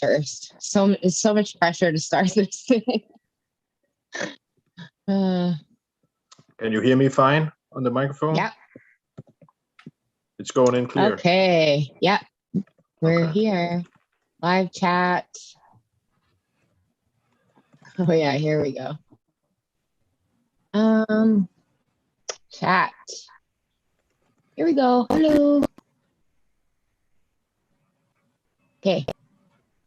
first. It's so much pressure to start this thing. Can you hear me fine on the microphone? Yeah. It's going in clear. Okay. Yeah. We're here. Live chat. Oh yeah, here we go. Chat. Here we go. Hello. Okay.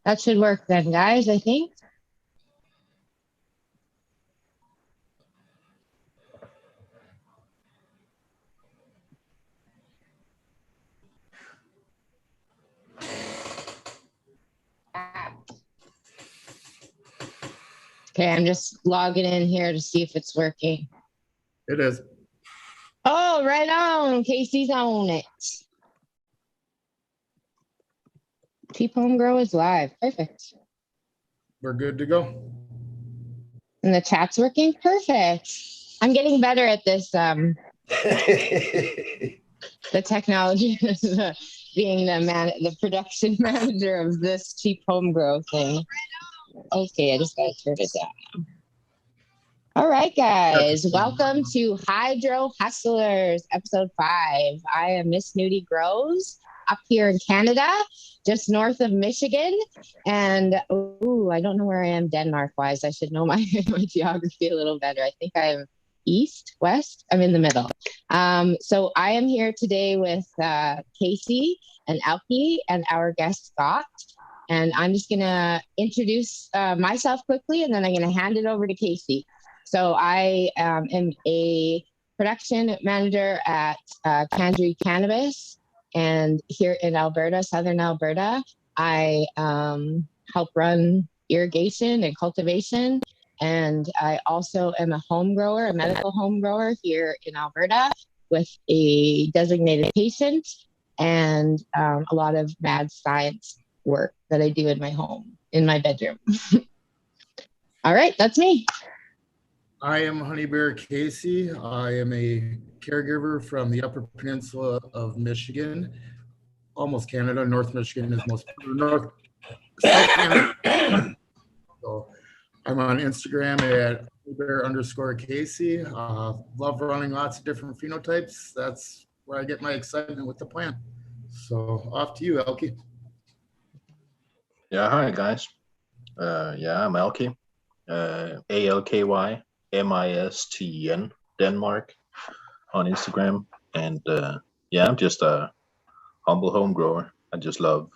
That should work then, guys, I think. Okay, I'm just logging in here to see if it's working. It is. Oh, right on. Casey's on it. Cheap Home Grow is live. Perfect. We're good to go. And the chat's working? Perfect. I'm getting better at this. The technology, being the production manager of this Cheap Home Grow thing. Okay, I just gotta turn it down. All right, guys, welcome to Hydro Hustlers, episode 5. I am Miss Newty Grows up here in Canada, just north of Michigan. And I don't know where I am Denmark-wise. I should know my geography a little better. I think I'm east, west. I'm in the middle. So I am here today with Casey and Alky and our guest Scott. And I'm just going to introduce myself quickly, and then I'm going to hand it over to Casey. So I am a production manager at Candry Cannabis. And here in Alberta, southern Alberta, I help run irrigation and cultivation. And I also am a home grower, a medical home grower here in Alberta with a designated patient and a lot of mad science work that I do in my home, in my bedroom. All right, that's me. I am Honey Bear Casey. I am a caregiver from the Upper Peninsula of Michigan, almost Canada. North Michigan is South Canada. So I'm on Instagram at @honeybear_Casey. Love running lots of different phenotypes. That's where I get my excitement with the plant. So off to you, Alky. Yeah, hi guys. I'm Alky. ALKY MISTEN, Denmark, on Instagram. And I'm just a humble home grower. I just love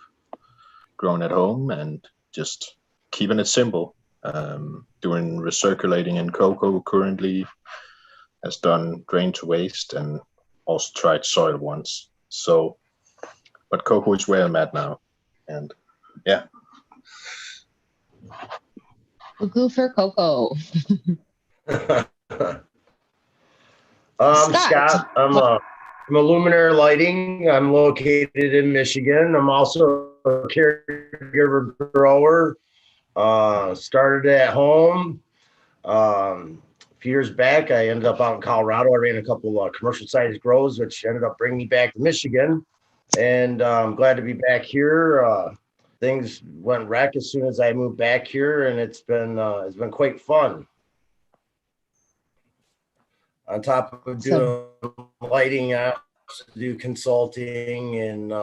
growing at home and just keeping it simple. Doing recirculating in cocoa currently, has done drain to waste and also tried soil once. So, but cocoa is where I'm at now. And yeah. Cuckoo for cocoa. I'm Scott. I'm a Iluminar lighting. I'm located in Michigan. I'm also a caregiver grower. Started at home. A few years back, I ended up out in Colorado. I ran a couple of commercial sized grows, which ended up bringing me back to Michigan. And I'm glad to be back here. Things went wreck as soon as I moved back here, and it's been quite fun. On top of doing lighting, I also do consulting and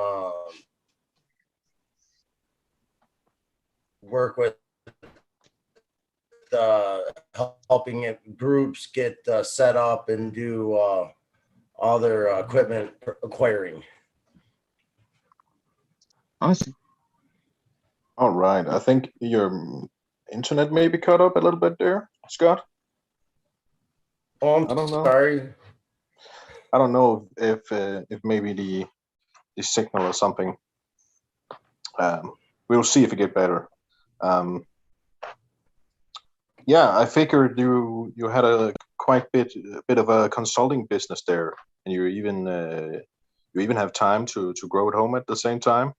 work with helping groups get set up and do all their equipment acquiring. Awesome. All right. I think your internet may be cut up a little bit there, Scott. Oh, I don't know. Sorry. I don't know if maybe the signal or something. We'll see if it get better. I figured you had a bit of a consulting business there, and you even have time to grow at home at the same time.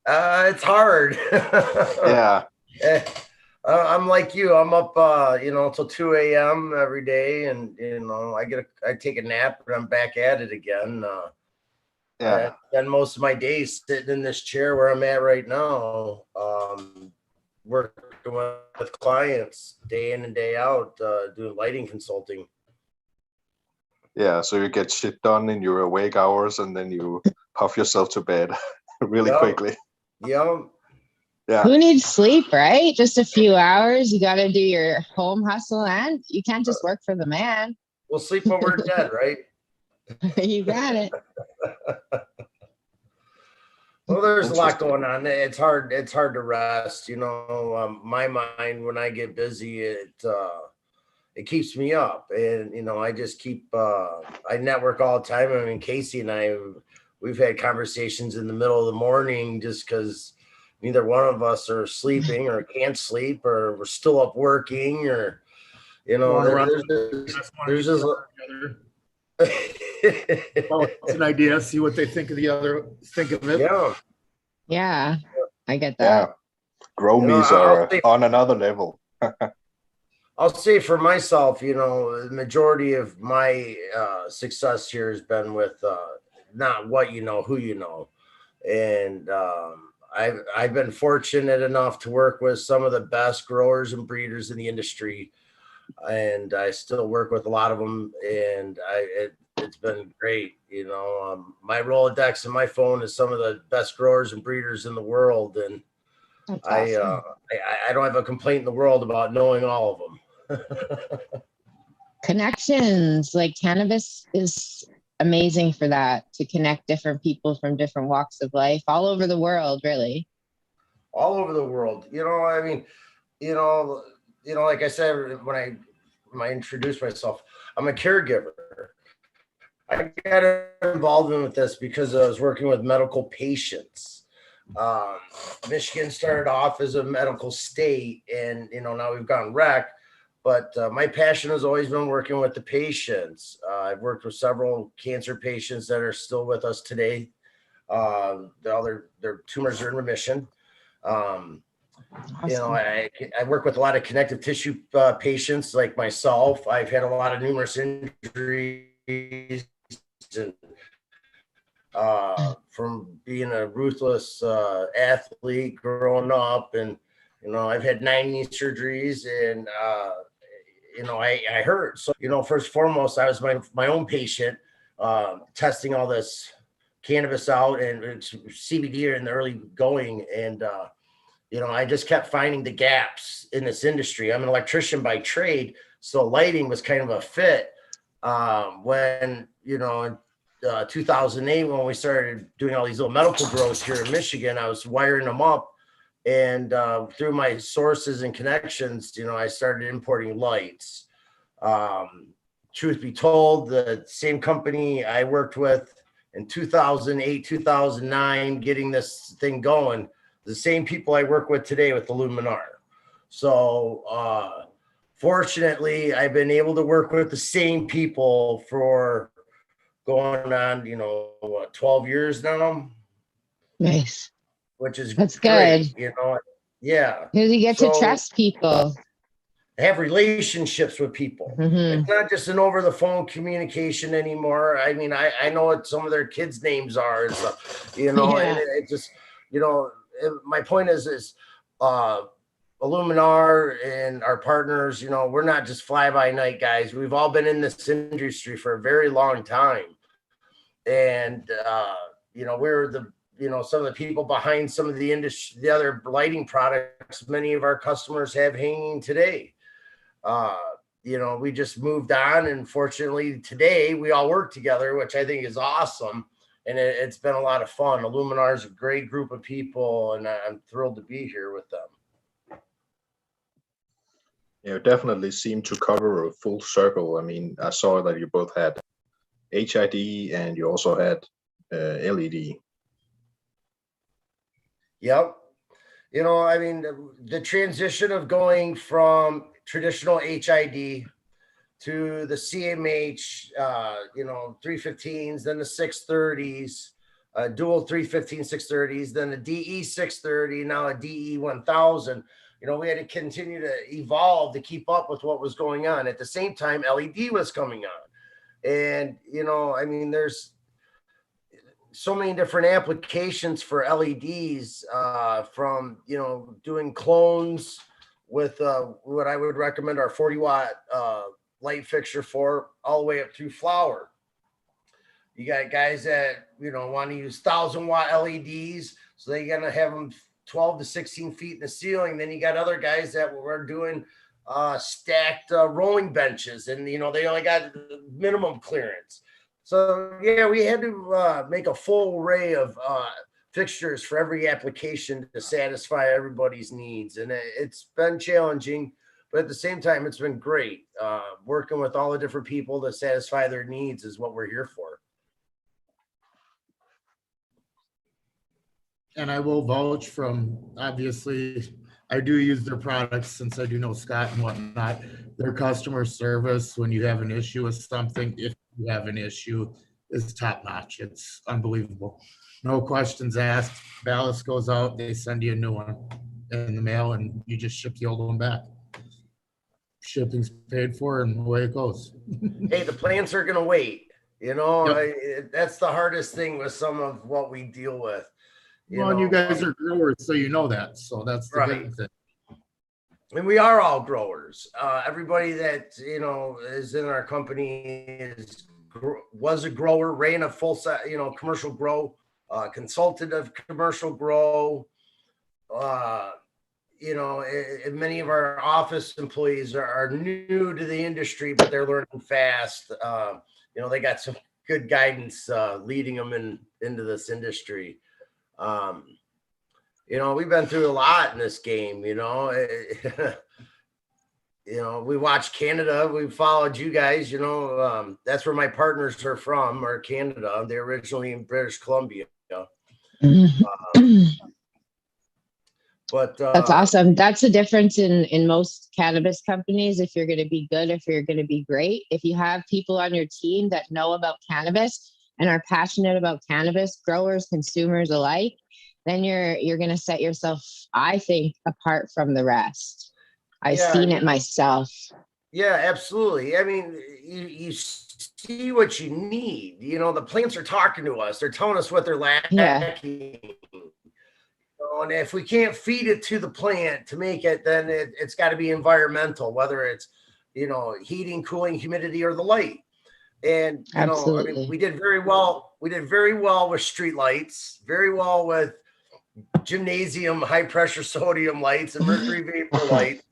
It's hard. Yeah. I'm like you. I'm up, till 2 a.m. every day, and I take a nap, and I'm back at it again. Yeah. And spend most of my days sitting in this chair where I'm at right now, working with clients day in and day out, doing lighting consulting. Yeah, so you get shit done in your awake hours and then you puff yourself to bed really quickly. Yeah. Yeah. Who needs sleep, right? Just a few hours. You got to do your home hustle, and you can't just work for the man. We'll sleep when we're dead, right? You got it. Well, there's a lot going on. It's hard to rest. My mind, when I get busy, it keeps me up, and I just keep I network all the time. I mean, Casey and we've had conversations in the middle of the morning just because neither one of us are sleeping or can't sleep, or we're still up working, or there's just it's an idea, see what they think of it. Yeah, I get that. Yeah, Growmies are on another level. I'll say for myself, the majority of my success here has been with not what you know, who you know. And I've been fortunate enough to work with some of the best growers and breeders in the industry. And I still work with a lot of them. And it's been great. My Rolodex and my phone is some of the best growers and breeders in the world. And That's awesome. I don't have a complaint in the world about knowing all of them. Connections, like cannabis is amazing for that, to connect different people from different walks of life all over the world, really. All over the world. Like I said, when I introduced myself, I'm a caregiver. I got involved with this because I was working with medical patients. Michigan started off as a medical state, and now we've gone rec. But my passion has always been working with the patients. I've worked with several cancer patients that are still with us today. Their tumors are in remission. Awesome. I work with a lot of connective tissue patients like myself. I've had a lot of numerous injuries and from being a ruthless athlete growing up, and I've had 9 knee surgeries, and I hurt. So first and foremost, I was my own patient, testing all this cannabis out, and CBD in the early going, and I just kept finding the gaps in this industry. I'm an electrician by trade, so lighting was kind of a fit. When in 2008, when we started doing all these little medical grows here in Michigan, I was wiring them up. And through my sources and connections, I started importing lights. Truth be told, the same company I worked with in 2008, 2009, getting this thing going, the same people I work with today with Iluminar. So fortunately, I've been able to work with the same people for going on, 12 years now. Nice. Which is that's great, good. Yeah. Because you get to trust people. Have relationships with people. Mm-hmm. It's not just an over the phone communication anymore. I mean, I know what some of their kids' names are and stuff, and it just, my point is Iluminar and our partners, we're not just fly by night guys. We've all been in this industry for a very long time. And, we're some of the people behind some of the industry, the other lighting products many of our customers have hanging today. We just moved on, and fortunately today we all work together, which I think is awesome. And it's been a lot of fun. Iluminar is a great group of people, and I'm thrilled to be here with them. You definitely seem to cover a full circle. I mean, I saw that you both had HID and you also had LED. Yep. The transition of going from traditional HID to the CMH, 315s, then the 630s, dual 315 630s, then the DE 630, now a DE 1000. We had to continue to evolve to keep up with what was going on. At the same time, LED was coming on. And, so many different applications for LEDs, from, doing clones with what I would recommend our 40-watt light fixture for, all the way up through flower. You got guys that, want to use 1,000-watt LEDs, so they're going to have them 12 to 16 feet in the ceiling. Then you got other guys that were doing stacked rolling benches, and, they only got minimum clearance. So, yeah, we had to make a full array of fixtures for every application to satisfy everybody's needs. And it's been challenging, but at the same time, it's been great. Working with all the different people to satisfy their needs is what we're here for. And I will vouch from, obviously, I do use their products since I do know Scott and whatnot. Their customer service, when you have an issue with something, if you have an issue, is top notch. It's unbelievable. No questions asked. Ballast goes out, they send you a new one in the mail, and you just ship the old one back. Shipping's paid for, and away it goes. Hey, the plants are going to wait. Yep. That's the hardest thing with some of what we deal with. And you guys are growers, so you know that. So that's the right. good thing. And we are all growers. Everybody that, is in our company was a grower, ran a full set, commercial grow, consultative commercial grow. And many of our office employees are new to the industry, but they're learning fast. They got some good guidance leading them into this industry. We've been through a lot in this game, we watched Canada, we followed you guys, that's where my partners are from, are Canada. They're originally in British Columbia. But that's awesome. That's the difference in most cannabis companies. If you're going to be good, if you're going to be great, if you have people on your team that know about cannabis and are passionate about cannabis, growers, consumers alike, then you're going to set yourself, I think, apart from the rest. I've seen it myself. Yeah, absolutely. I mean, you see what you need. The plants are talking to us. They're telling us what they're lacking. Yeah. And if we can't feed it to the plant to make it, then it's got to be environmental, whether it's, heating, cooling, humidity, or the light. And, we did very well. We did very well with street lights, very well with gymnasium, high pressure sodium lights and mercury vapor light.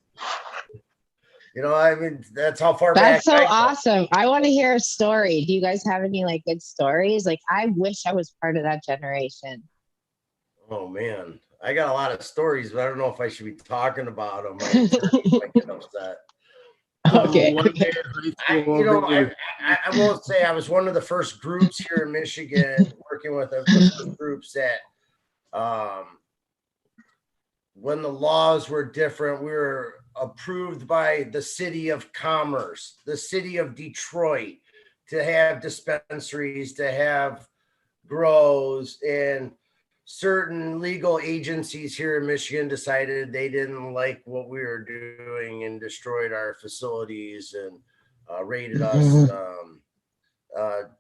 That's how far back. That's so awesome. I want to hear a story. Do you guys have any good stories? I wish I was part of that generation. Oh man, I got a lot of stories, but I don't know if I should be talking about them. I get upset. Okay. I will say I was one of the first groups here in Michigan working with the first groups that, when the laws were different, we were approved by the city of Commerce, the city of Detroit, to have dispensaries, to have grows, and certain legal agencies here in Michigan decided they didn't like what we were doing and destroyed our facilities and raided us,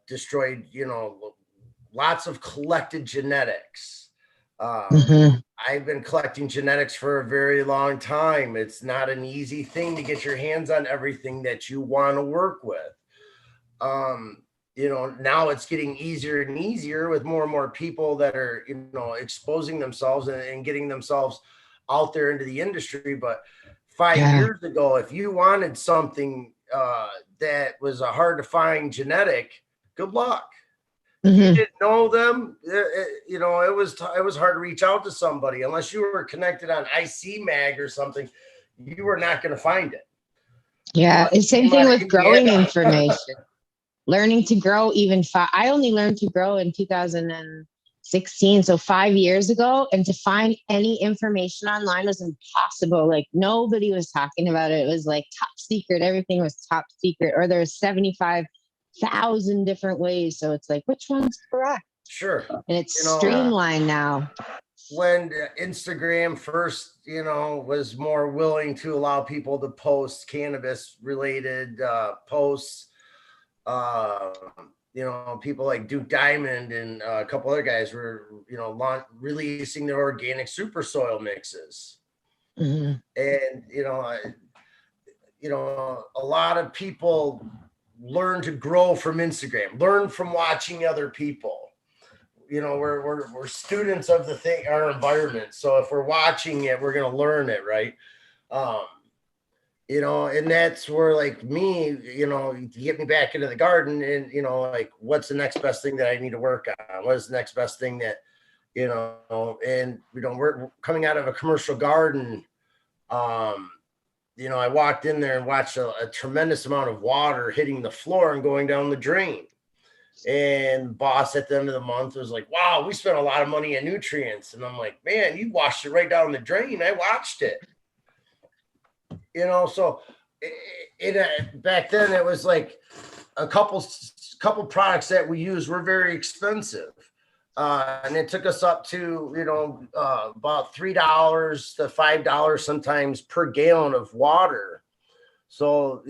destroyed, lots of collected genetics. I've been collecting genetics for a very long time. It's not an easy thing to get your hands on everything that you want to work with. Now it's getting easier and easier with more and more people that are, exposing themselves and getting themselves out there into the industry. But 5 years ago, if you wanted something that was a hard to find genetic, good luck. If you didn't know them, it was hard to reach out to somebody unless you were connected on IC Mag or something. You were not going to find it. Yeah, same thing with growing information. Learning to grow I only learned to grow in 2016, so 5 years ago, and to find any information online was impossible. Nobody was talking about it. It was top secret. Everything was top secret, or there was 75,000 different ways. So it's which one's correct? Sure. And it's streamlined now. When Instagram first, was more willing to allow people to post cannabis related posts, people like Duke Diamond and a couple other guys were, releasing their organic super soil mixes. Mm-hmm. And, a lot of people learn to grow from Instagram, learn from watching other people. We're students of our environment. So if we're watching it, we're going to learn it. Right. And that's where like me, to get me back into the garden and, like what's the next best thing that I need to work on? What is the next best thing that, we're coming out of a commercial garden. I walked in there and watched a tremendous amount of water hitting the floor and going down the drain. And boss at the end of the month was like, wow, we spent a lot of money on nutrients. And I'm like, man, you washed it right down the drain. I watched it. So back then it was like a couple products that we used were very expensive. And it took us up to, about $3 to $5 sometimes per gallon of water. So,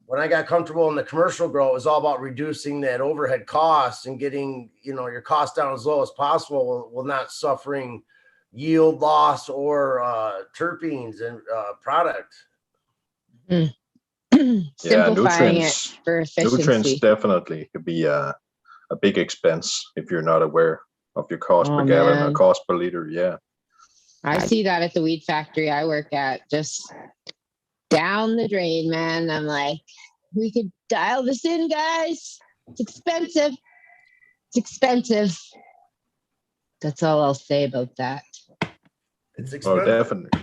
when I got comfortable in the commercial grow, it was all about reducing that overhead cost and getting, your cost down as low as possible while not suffering yield loss or terpenes and product. Simplifying it for efficiency. Nutrients definitely could be a big expense if you're not aware of your cost per gallon or cost per liter. Yeah. I see that at the weed factory I work at, just down the drain, man. I'm like, we could dial this in, guys. It's expensive. That's all I'll say about that. It's expensive. Oh, definitely.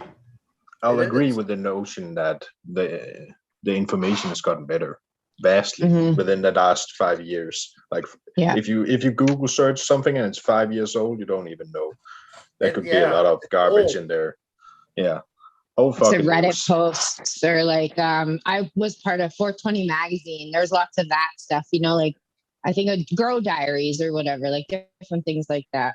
I'll agree with the notion that the information has gotten better vastly within the last 5 years. Like if you Google search something and it's 5 years old, you don't even know. There could be a lot of garbage in there. Yeah. So Reddit posts or like I was part of 420 magazine. There's lots of that stuff, like I think grow diaries or whatever, like different things like that.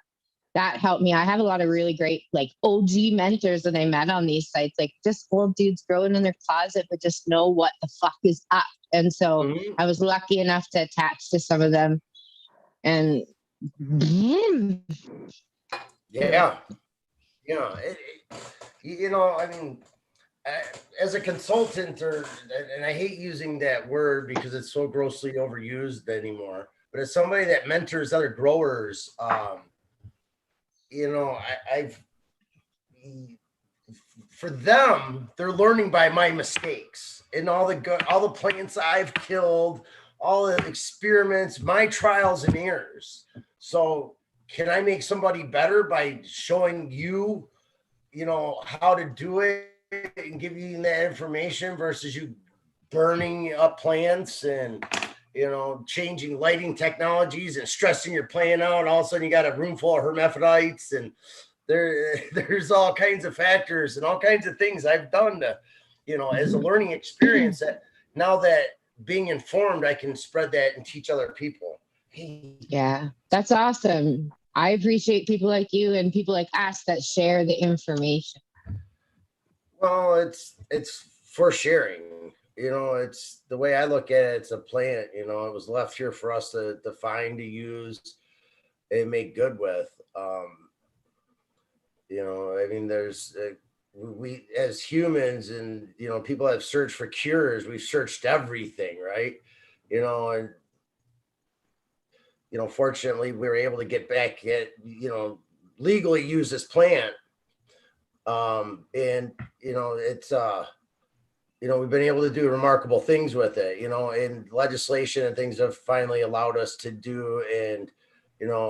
That helped me. I have a lot of really great like OG mentors that I met on these sites, like just old dudes growing in their closet, but just know what the fuck is up. And so I was lucky enough to attach to some of them. And as a consultant, and I hate using that word because it's so grossly overused anymore, but as somebody that mentors other growers, for them, they're learning by my mistakes and all the plants I've killed, all the experiments, my trials and errors. So can I make somebody better by showing you, how to do it and give you that information versus you burning up plants and, changing lighting technologies and stressing your plant out. And all of a sudden you got a room full of hermaphrodites and there's all kinds of factors and all kinds of things I've done to, as a learning experience that now that being informed, I can spread that and teach other people. Yeah, that's awesome. I appreciate people like you and people like us that share the information. Well, it's for sharing. It's the way I look at it. It's a plant. It was left here for us to find, to use, and make good with. There's we as humans, and people have searched for cures. We've searched everything, right? And fortunately, we were able to get back at legally use this plant. It's we've been able to do remarkable things with it, and legislation and things have finally allowed us to do. And,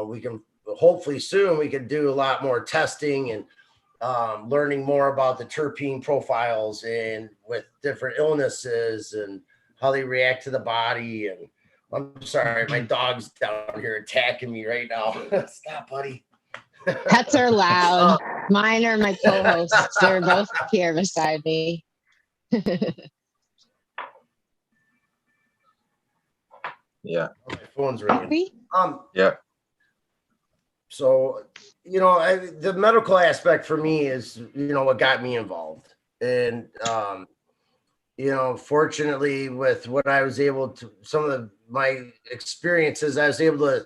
we can hopefully soon we can do a lot more testing and learning more about the terpene profiles and with different illnesses and how they react to the body. And I'm sorry, my dog's down here attacking me right now. Stop, buddy. Pets are loud. Mine are my co-hosts. They're both here beside me. Yeah. My phone's ringing. Yeah. So, the medical aspect for me is, what got me involved. And, fortunately with what I was able to, some of my experiences, I was able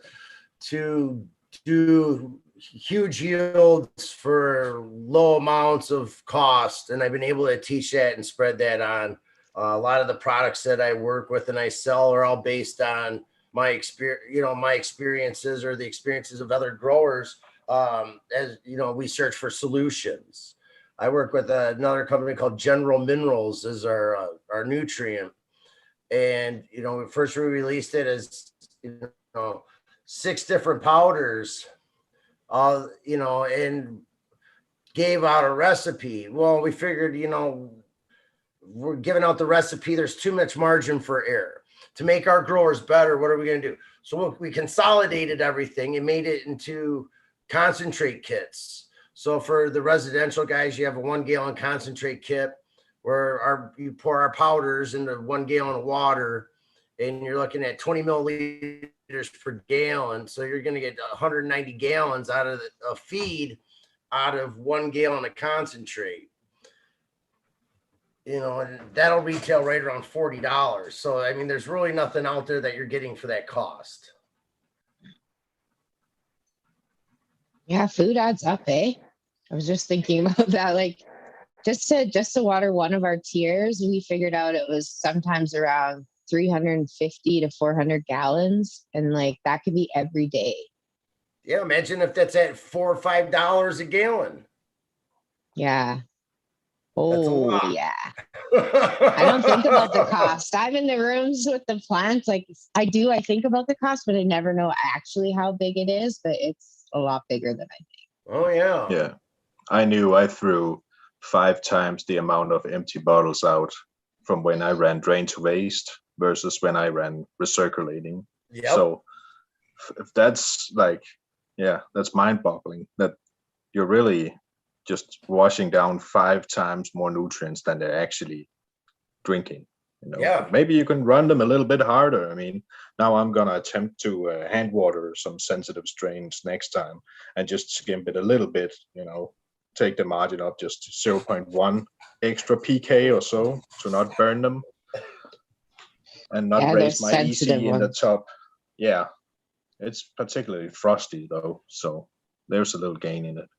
to do huge yields for low amounts of cost. And I've been able to teach that and spread that on. A lot of the products that I work with and I sell are all based on my experience, my experiences or the experiences of other growers. As we search for solutions. I work with another company called General Minerals as our nutrient. And, first we released it as, 6 different powders, and gave out a recipe. Well, we figured, we're giving out the recipe. There's too much margin for error. To make our growers better, what are we going to do? So we consolidated everything and made it into concentrate kits. So for the residential guys, you have a 1 gallon concentrate kit where you pour our powders into 1 gallon of water, and you're looking at 20 milliliters per gallon. So you're going to get 190 gallons out of a feed out of 1 gallon of concentrate. And that'll retail right around $40. So, I mean, there's really nothing out there that you're getting for that cost. Yeah, food adds up, eh? I was just thinking about that. Like, just to water one of our tiers, we figured out it was sometimes around 350 to 400 gallons, and like that could be every day. Yeah, imagine if that's at $4 or $5 a gallon. Yeah. Oh, yeah. I I don't think about the cost. I'm in the rooms with the plants. Like I think about the cost, but I never know actually how big it is, but it's a lot bigger than I think. Oh, yeah. Yeah. I knew I threw 5 times the amount of empty bottles out from when I ran drain to waste versus when I ran recirculating. Yep. So if that's like, yeah, that's mind boggling that you're really just washing down 5 times more nutrients than they're actually drinking. Yeah. Maybe you can run them a little bit harder. I mean, now I'm gonna attempt to hand water some sensitive strains next time and just skimp it a little bit. Take the margin up just to 0.1 extra pK or so to not burn them and not raise my EC in the top. Yeah, it's particularly frosty though, so there's a little gain in it.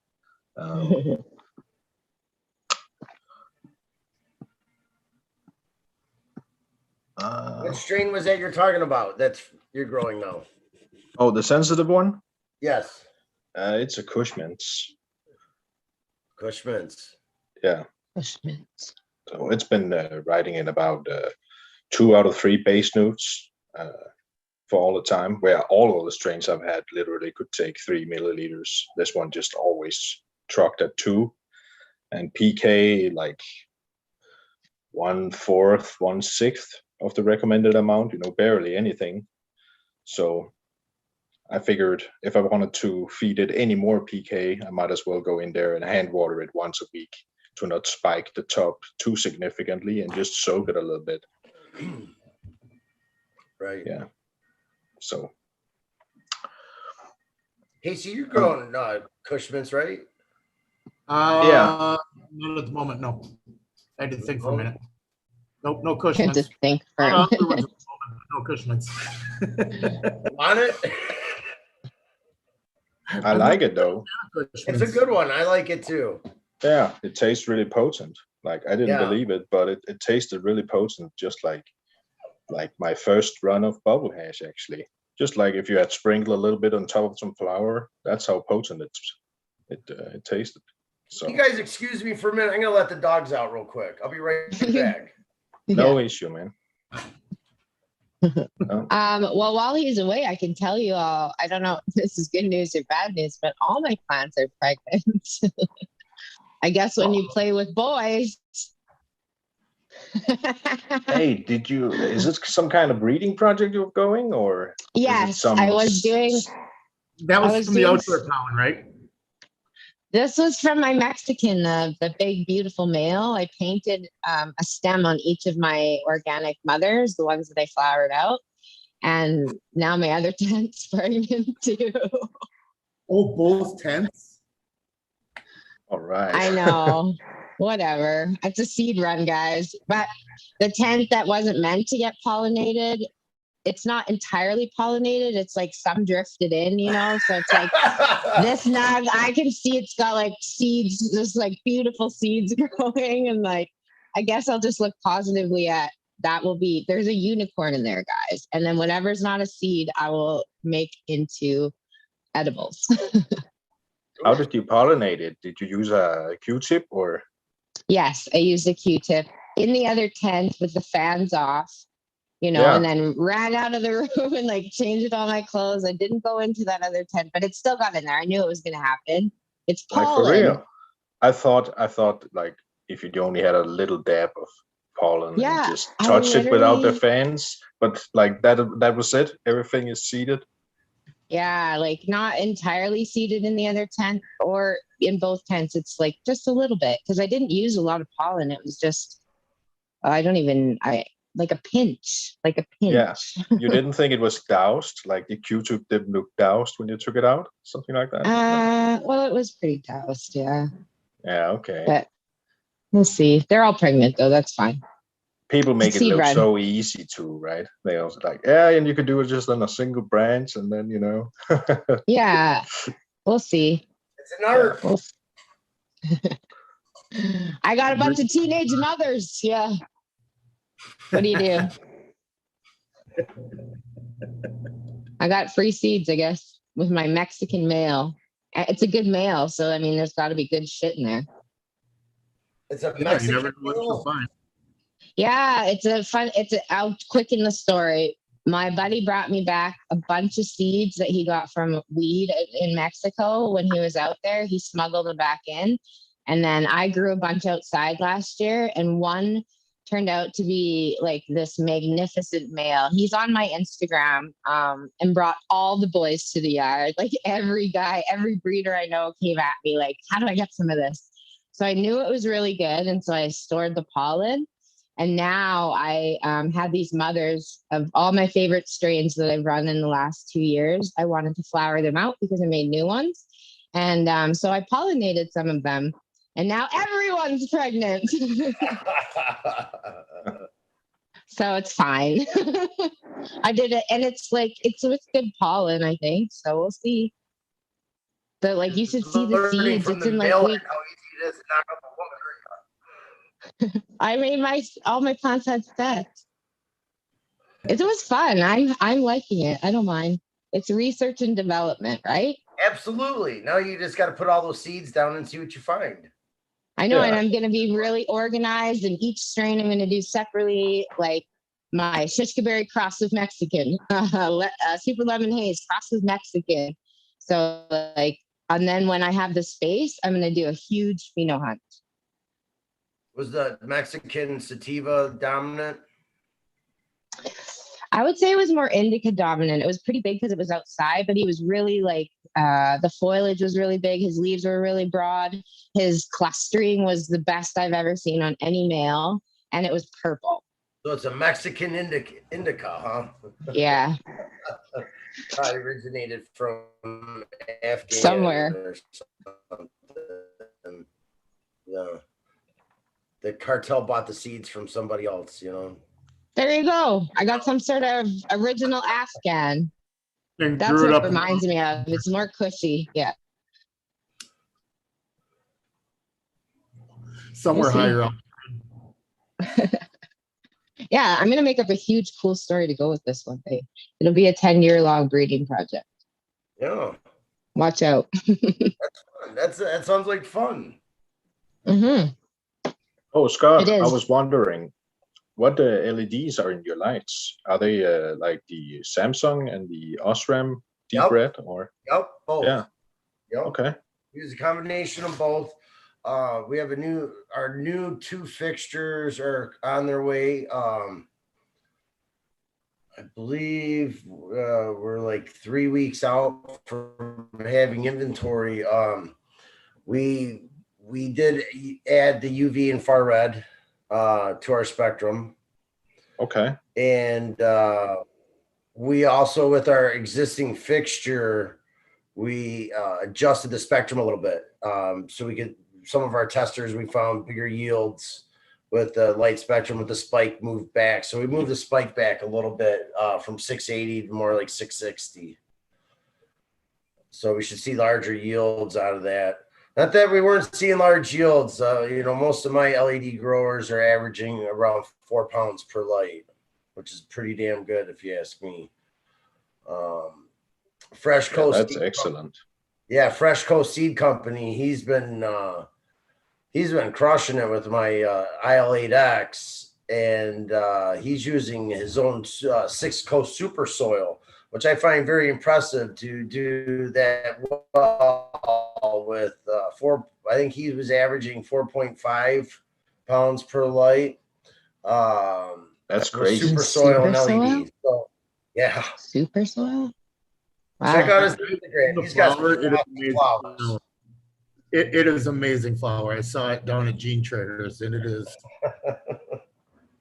What strain was that you're talking about that's you're growing now? Oh, the sensitive one? Yes. It's a Cushman's. Cushman's. Yeah. Cushman's. So it's been riding in about 2 out of 3 base notes for all the time, where all of the strains I've had literally could take 3 milliliters. This one just always trucked at 2, and PK like 1/4, 1/6 of the recommended amount, barely anything. So I figured if I wanted to feed it any more PK, I might as well go in there and hand water it once a week to not spike the top too significantly and just soak it a little bit. Right. Yeah. So. Hey, so you're growing Cushman's, right? Yeah. Not at the moment, no. I had to think for a minute. Nope, no Cushman's. Had to think for a minute. No Cushman's. Want it? I like it though. It's a good one. I like it too. Yeah, it tastes really potent. Like I didn't believe it, but it tasted really potent, just like my first run of bubble hash actually. Just like if you had sprinkled a little bit on top of some flour, that's how potent it tasted. So you guys excuse me for a minute. I'm gonna let the dogs out real quick. I'll be right back. No issue, man. Well, while he's away, I can tell you all, I don't know if this is good news or bad news, but all my plants are pregnant. I guess when you play with boys. Hey, is this some kind of breeding project you're going, or? Yes, I was doing. That was from the outdoor pollen, right? This was from my Mexican, the big, beautiful male. I painted a stem on each of my organic mothers, the ones that I flowered out. And now my other tent's pregnant too. Oh, both tents? All right. I know. Whatever. It's a seed run, guys. But the tent that wasn't meant to get pollinated, it's not entirely pollinated. It's like some drifted in, you know? So it's like this nug, I can see it's got like seeds, just like beautiful seeds growing. And like, I guess I'll just look positively at that. There's a unicorn in there, guys. And then whatever's not a seed, I will make into edibles. How did you pollinate it? Did you use a Q-tip or? Yes, I used a Q-tip in the other tent with the fans off, you know, Yeah. and then ran out of the room and like changed all my clothes. I didn't go into that other tent, but it still got in there. I knew it was going to happen. It's pollen. Like for real? I thought like if you only had a little dab of pollen and just touch it without the fans, but like that was it. Everything is seeded. Yeah, like not entirely seeded in the other tent or in both tents. It's like just a little bit because I didn't use a lot of pollen. It was just, like a pinch. Yeah. You didn't think it was doused? Like the Q-tip didn't look doused when you took it out? Something like that? Well, it was pretty doused, yeah. Yeah, okay. But we'll see. They're all pregnant though. That's fine. People make it look so easy too, right? They also like, yeah, and you could do it just on a single branch and then, you know. Yeah, we'll see. It's an art. I got a bunch of teenage mothers. Yeah. What do you do? I got free seeds, I guess, with my Mexican mail. It's a good mail, so I mean, there's got to be good shit in there. It's a Mexican you never know what you'll find. Yeah, I'll quicken the story. My buddy brought me back a bunch of seeds that he got from weed in Mexico when he was out there. He smuggled them back in. And then I grew a bunch outside last year, and one turned out to be like this magnificent male. He's on my Instagram and brought all the boys to the yard. Like every breeder I know came at me like, how do I get some of this? So I knew it was really good. And so I stored the pollen. And now I have these mothers of all my favorite strains that I've run in the last 2 years. I wanted to flower them out because I made new ones. And so I pollinated some of them. And now everyone's pregnant. So it's fine. I did it. And it's with good pollen, I think. So we'll see. But like you should see the seeds. It's in like week. How easy it is to knock up a woman. I made all my plants had specs. It was fun. I'm liking it. I don't mind. It's research and development, right? Absolutely. Now you just got to put all those seeds down and see what you find. I know, and I'm going to be really organized. And each strain I'm going to do separately, like my Shishka berry cross with Mexican, super lemon haze cross with Mexican. So like, and then when I have the space, I'm going to do a huge pheno hunt. Was the Mexican sativa dominant? I would say it was more indica dominant. It was pretty big because it was outside, but he was really like, the foliage was really big. His leaves were really broad. His clustering was the best I've ever seen on any male. And it was purple. So it's a Mexican indica, huh? Yeah. Probably originated from Afghanistan somewhere. Or something. Yeah. The cartel bought the seeds from somebody else, you know. There you go. I got some sort of original Afghan. And That's grew it what up it reminds me of. It's more cushy. Yeah. somewhere higher up. Yeah, I'm gonna make up a huge cool story to go with this one day. It'll be a 10-year-long breeding project. Yeah. Watch out. That sounds like fun. Mm-hmm. Oh, Scott, It is. I was wondering, what LEDs are in your lights? Are they like the Samsung and the Osram deep red, or? Yep, both. Yeah. Yep. Okay. Use a combination of both. We have our new 2 fixtures are on their way. I believe we're like 3 weeks out from having inventory. We did add the UV and far red to our spectrum. Okay. And we also, with our existing fixture, we adjusted the spectrum a little bit so we could some of our testers, we found bigger yields with the light spectrum with the spike moved back. So we moved the spike back a little bit from 680 to more like 660. So we should see larger yields out of that. Not that we weren't seeing large yields. Most of my LED growers are averaging around 4 pounds per light, which is pretty damn good if you ask me. Fresh Coast. That's excellent. Yeah, Fresh Coast Seed Company. He's been crushing it with my IL8X, and he's using his own 6 Coast Super Soil, which I find very impressive to do that well with I think he was averaging 4.5 pounds per light. That's crazy. Super Soil and Super LED. Soil? So, yeah. Super soil? Wow. Check out his Instagram. He's got Flower, some flowers. It is amazing flower. I saw it down at Gene Traders, and it is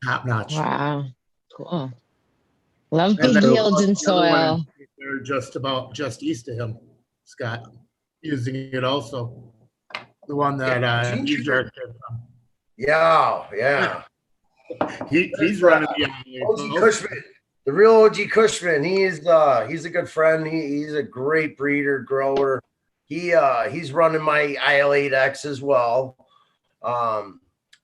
top notch. Wow. Cool. Love And big then yields in the other one, soil. they're just east of him, Scott, using it also. The one that Gene he's Traders. from. Yeah. He's running the OG Cushman, the real OG Cushman. He's a good friend. He's a great breeder, grower. He's running my IL8X as well.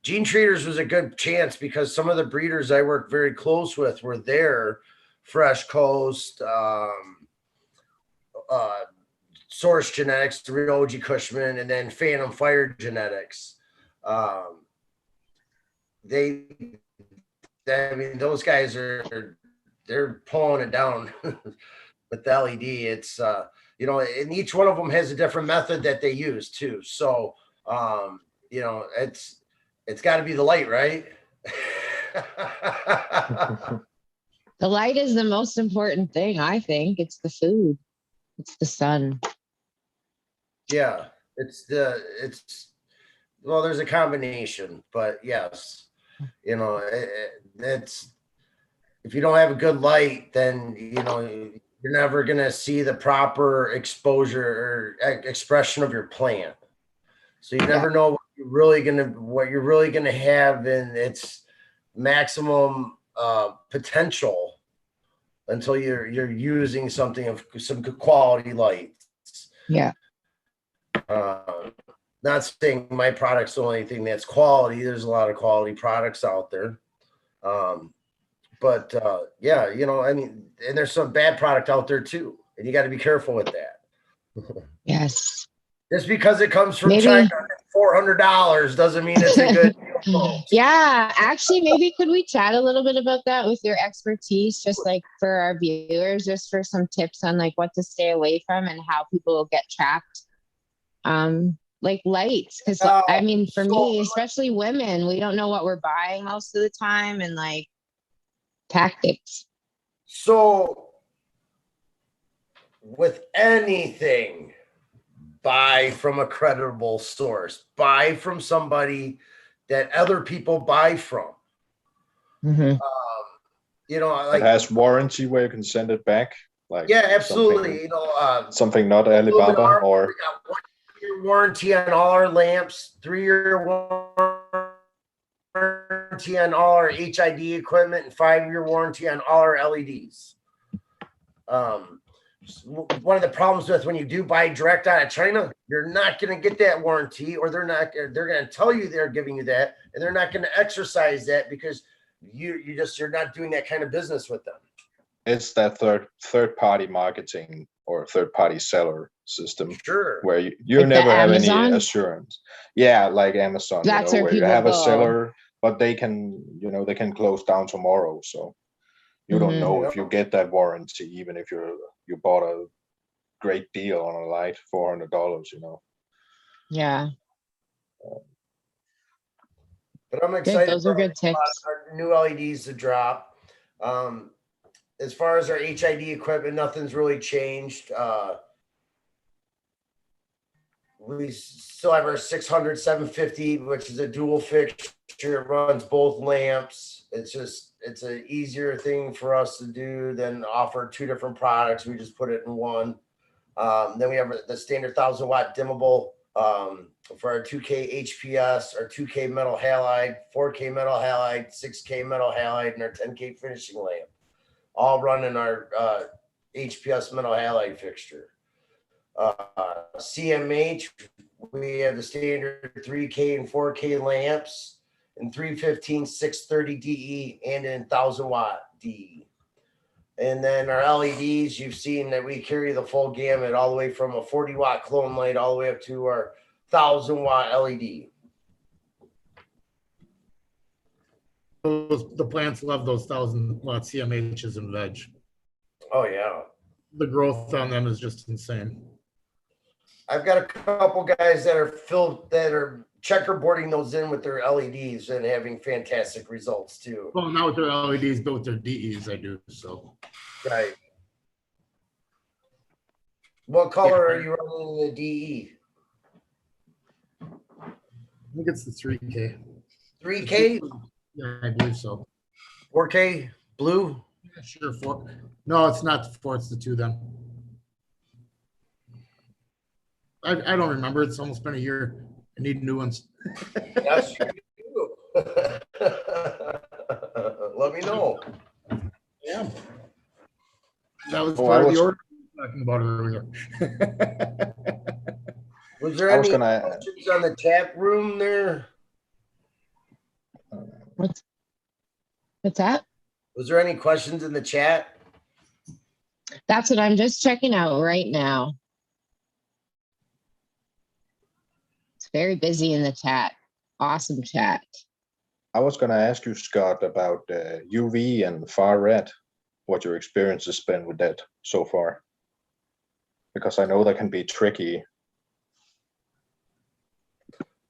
Gene Treaters was a good chance because some of the breeders I worked very close with were there. Fresh Coast, Source Genetics, the real OG Cushman, and then Phantom Fire Genetics. Those guys they're pulling it down with the LED. It's and each one of them has a different method that they use too. So it's got to be the light, right? The light is the most important thing, I think. It's the food. It's the sun. Yeah, there's a combination, but yes, it's if you don't have a good light, then you're never gonna see the proper exposure or expression of your plant. So you never know what you're really gonna have in its maximum potential until you're using something of some good quality lights. Yeah. Not saying my product's the only thing that's quality. There's a lot of quality products out there. But and there's some bad product out there too. And you got to be careful with that. Yes. Just because it comes from China at $400 doesn't mean it's a good deal. Yeah, actually, maybe could we chat a little bit about that with your expertise, just like for our viewers, just for some tips on like what to stay away from and how people will get trapped, like lights, because for me, especially women, we don't know what we're buying most of the time, and like tactics. So with anything, buy from a credible source. Buy from somebody that other people buy from. Mm-hmm. It has warranty where you can send it back. Like absolutely. Something not Alibaba Iluminar, or. We got 1 year warranty on all our lamps, 3-year warranty on all our HID equipment, and 5-year warranty on all our LEDs. One of the problems with when you do buy direct out of China, you're not going to get that warranty, or they're going to tell you they're giving you that, and they're not going to exercise that because you're not doing that kind of business with them. It's that third party marketing or third party seller system, sure, where you like never have any Amazon? assurance. Yeah, like Amazon, That's where you have people a go. seller, but they can close down tomorrow. So you don't know if you get that warranty, even if you bought a great deal on a light, $400. Yeah. But I'm excited. Those are good tips. Our new LEDs to drop. As far as our HID equipment, nothing's really changed. We still have our 600, 750, which is a dual fixture. It runs both lamps. It's an easier thing for us to do than offer 2 different products. We just put it in one. Then we have the standard 1,000-watt dimmable For our 2K HPS, our 2K metal halide, 4K metal halide, 6K metal halide, and our 10K finishing lamp, all running our HPS metal halide fixture. CMH, we have the standard 3K and 4K lamps, and 315, 630 DE, and in 1000 watt DE. And then our LEDs, you've seen that we carry the full gamut, all the way from a 40 watt clone light all the way up to our 1000 watt LED. The plants love those 1000 watt CMHs and veg. Oh yeah. The growth on them is just insane. I've got a couple guys that are checkerboarding those in with their LEDs and having fantastic results too. Well, not with their LEDs, but with their DEs, I do. So, right. What color are you running in the DE? I think it's the 3K. 3K? Yeah, I believe so. 4K? Blue? Yeah, sure. 4. No, it's not the 4. It's the 2 then. I don't remember. It's almost been a year. I need new ones. Yes, you do. Let me know. Yeah. That was part of the order we were talking about earlier. Was there any questions on the chat room there? What's that? Was there any questions in the chat? That's what I'm just checking out right now. It's very busy in the chat. Awesome chat. I was going to ask you, Scott, about UV and far red, what your experience has been with that so far, because I know that can be tricky.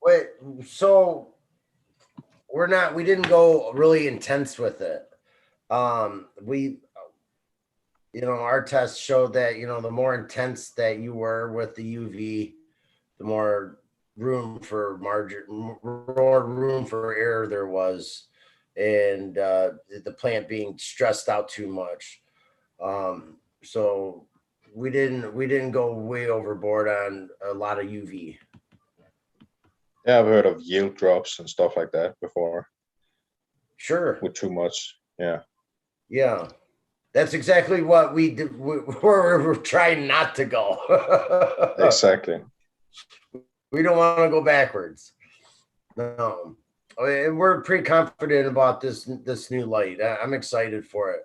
Wait, so we didn't go really intense with it. Our tests showed that, the more intense that you were with the UV, the more room for error there was, and the plant being stressed out too much. So we didn't go way overboard on a lot of UV. Yeah, I've heard of yield drops and stuff like that before. Sure. With too much, yeah. Yeah, that's exactly what we did. We're trying not to go. Exactly. We don't want to go backwards. No, we're pretty confident about this new light. I'm excited for it.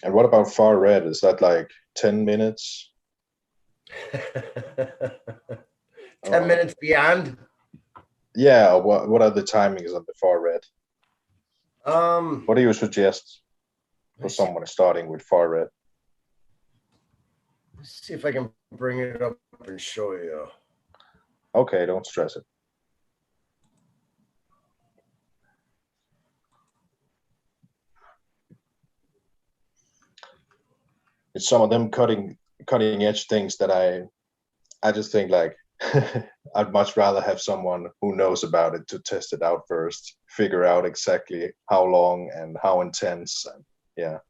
And what about far red? Is that like 10 minutes? 10 minutes beyond? Yeah, what are the timings on the far red? What do you suggest for someone starting with far red? Let's see if I can bring it up and show you. Okay, don't stress it. It's some of them cutting edge things that I just think like I'd much rather have someone who knows about it to test it out first, figure out exactly how long and how intense, and yeah.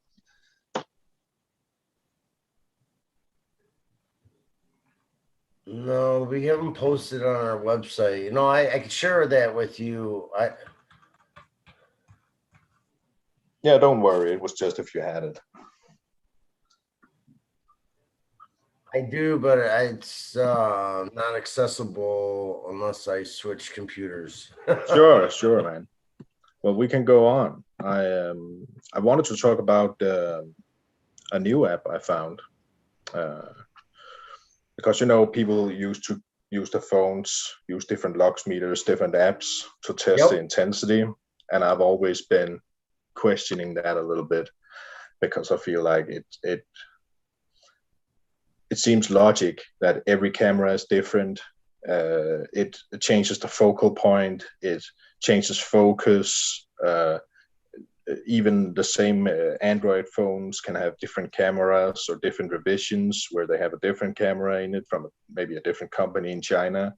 No, we haven't posted on our website. I could share that with you. Yeah, don't worry. It was just if you had it. I do, but it's not accessible unless I switch computers. Sure, man. Well, we can go on. I wanted to talk about a new app I found. Because people used to use the phones, use different lux meters, different apps to test the intensity, and I've always been questioning that a little bit because I feel like it seems logic that every camera is different. It changes the focal point, it changes focus. Even the same Android phones can have different cameras or different revisions where they have a different camera in it from maybe a different company in China.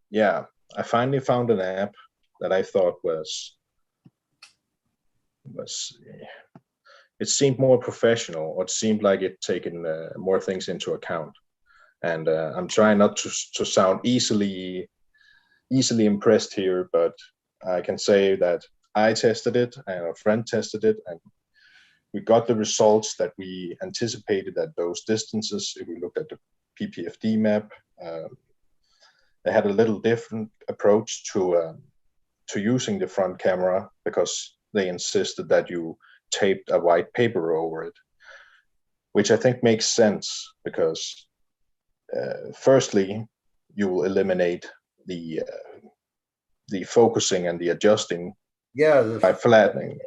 Yeah, I finally found an app that I thought was it seemed more professional, or it seemed like it taken more things into account. And I'm trying not to sound easily impressed here, but I can say that I tested it and a friend tested it, and we got the results that we anticipated at those distances. If we looked at the PPFD map, they had a little different approach to using the front camera, because they insisted that you taped a white paper over it, which I think makes sense, because firstly, you will eliminate the focusing and the adjusting by flattening.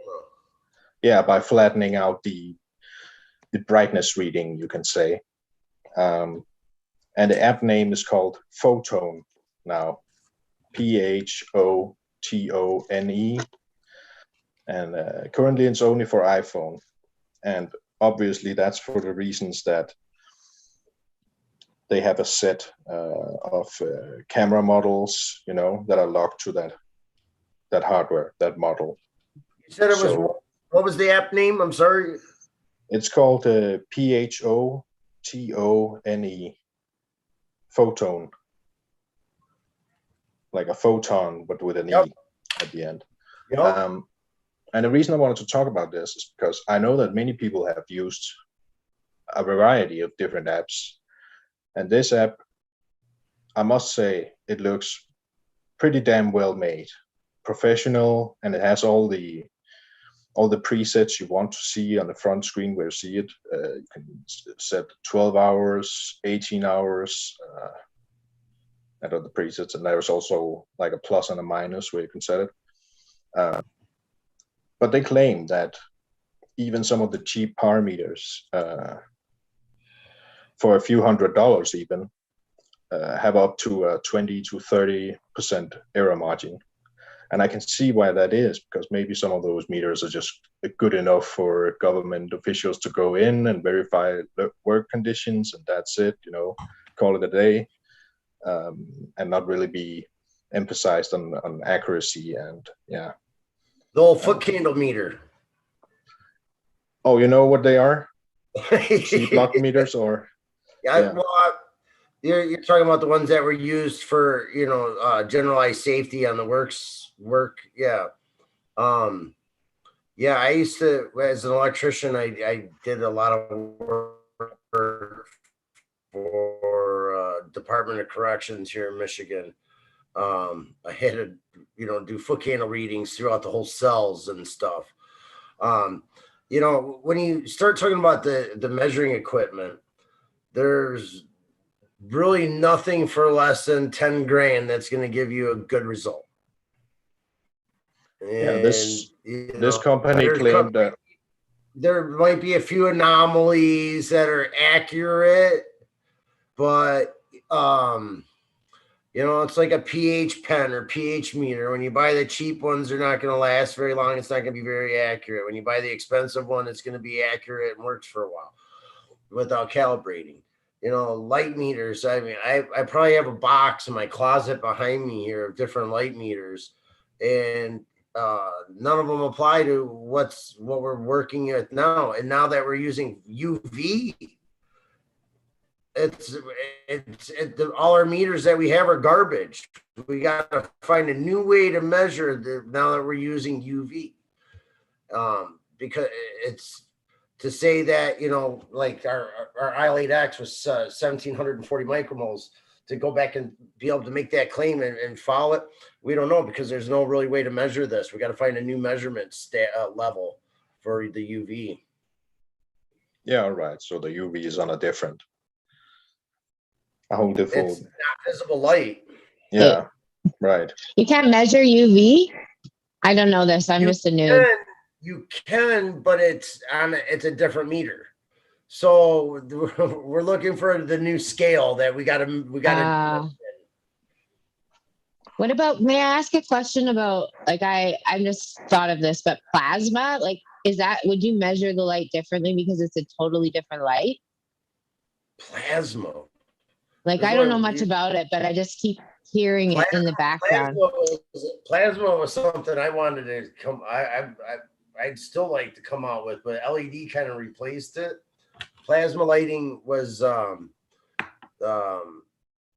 Yeah, by flattening out the brightness reading, you can say. And the app name is called Photone now, Photone. And currently it's only for iPhone. And obviously that's for the reasons that they have a set of camera models, that are locked to that hardware, that model. You said it was, what was the app name? I'm sorry. It's called Photone, Photone, like a photon, but with an E at the end. Yep. And the reason I wanted to talk about this is because I know that many people have used a variety of different apps. And this app, I must say, it looks pretty damn well made, professional, and it has all the presets you want to see on the front screen where you see it. You can set 12 hours, 18 hours, and other presets. And there's also like a plus and a minus where you can set it. But they claim that even some of the cheap power meters, for a few $100s even, have up to a 20 to 30% error margin. And I can see why that is, because maybe some of those meters are just good enough for government officials to go in and verify the work conditions, and that's it, call it a day, and not really be emphasized on accuracy. And yeah. The old foot candle meter. Oh, you know what they are? Cheap lock meters, or? Yeah. Well, you're talking about the ones that were used for, generalized safety on the work. Yeah. Yeah, I used to, as an electrician, I did a lot of work for Department of Corrections here in Michigan. I had to, do foot candle readings throughout the whole cells and stuff. When you start talking about the measuring equipment, there's really nothing for less than 10 grand that's going to give you a good result. And, yeah, this company claimed that there might be a few anomalies that are accurate, but it's like a pH pen or pH meter. When you buy the cheap ones, they're not going to last very long. It's not going to be very accurate. When you buy the expensive one, it's going to be accurate and works for a while without calibrating. Light meters. I mean, I probably have a box in my closet behind me here of different light meters, and none of them apply to what we're working with now. And now that we're using UV, all our meters that we have are garbage. We got to find a new way to measure now that we're using UV, because it's to say that, like our IL8X was 1,740 micromoles. To go back and be able to make that claim and follow it, we don't know, because there's no really way to measure this. We got to find a new measurement level for the UV. Yeah, all right. So the UV is on a whole different. It's not visible light. Yeah, right. You can't measure UV? I don't know this. I'm just a noob. You can, but it's a different meter. So we're looking for the new scale that we got to. What about, may I ask a question about, like, I just thought of this, but plasma, like, would you measure the light differently because it's a totally different light? Plasma. Like, I don't know much about it, but I just keep hearing it in the background. Plasma was something I wanted to come. I'd still like to come out with, but LED kind of replaced it. Plasma lighting was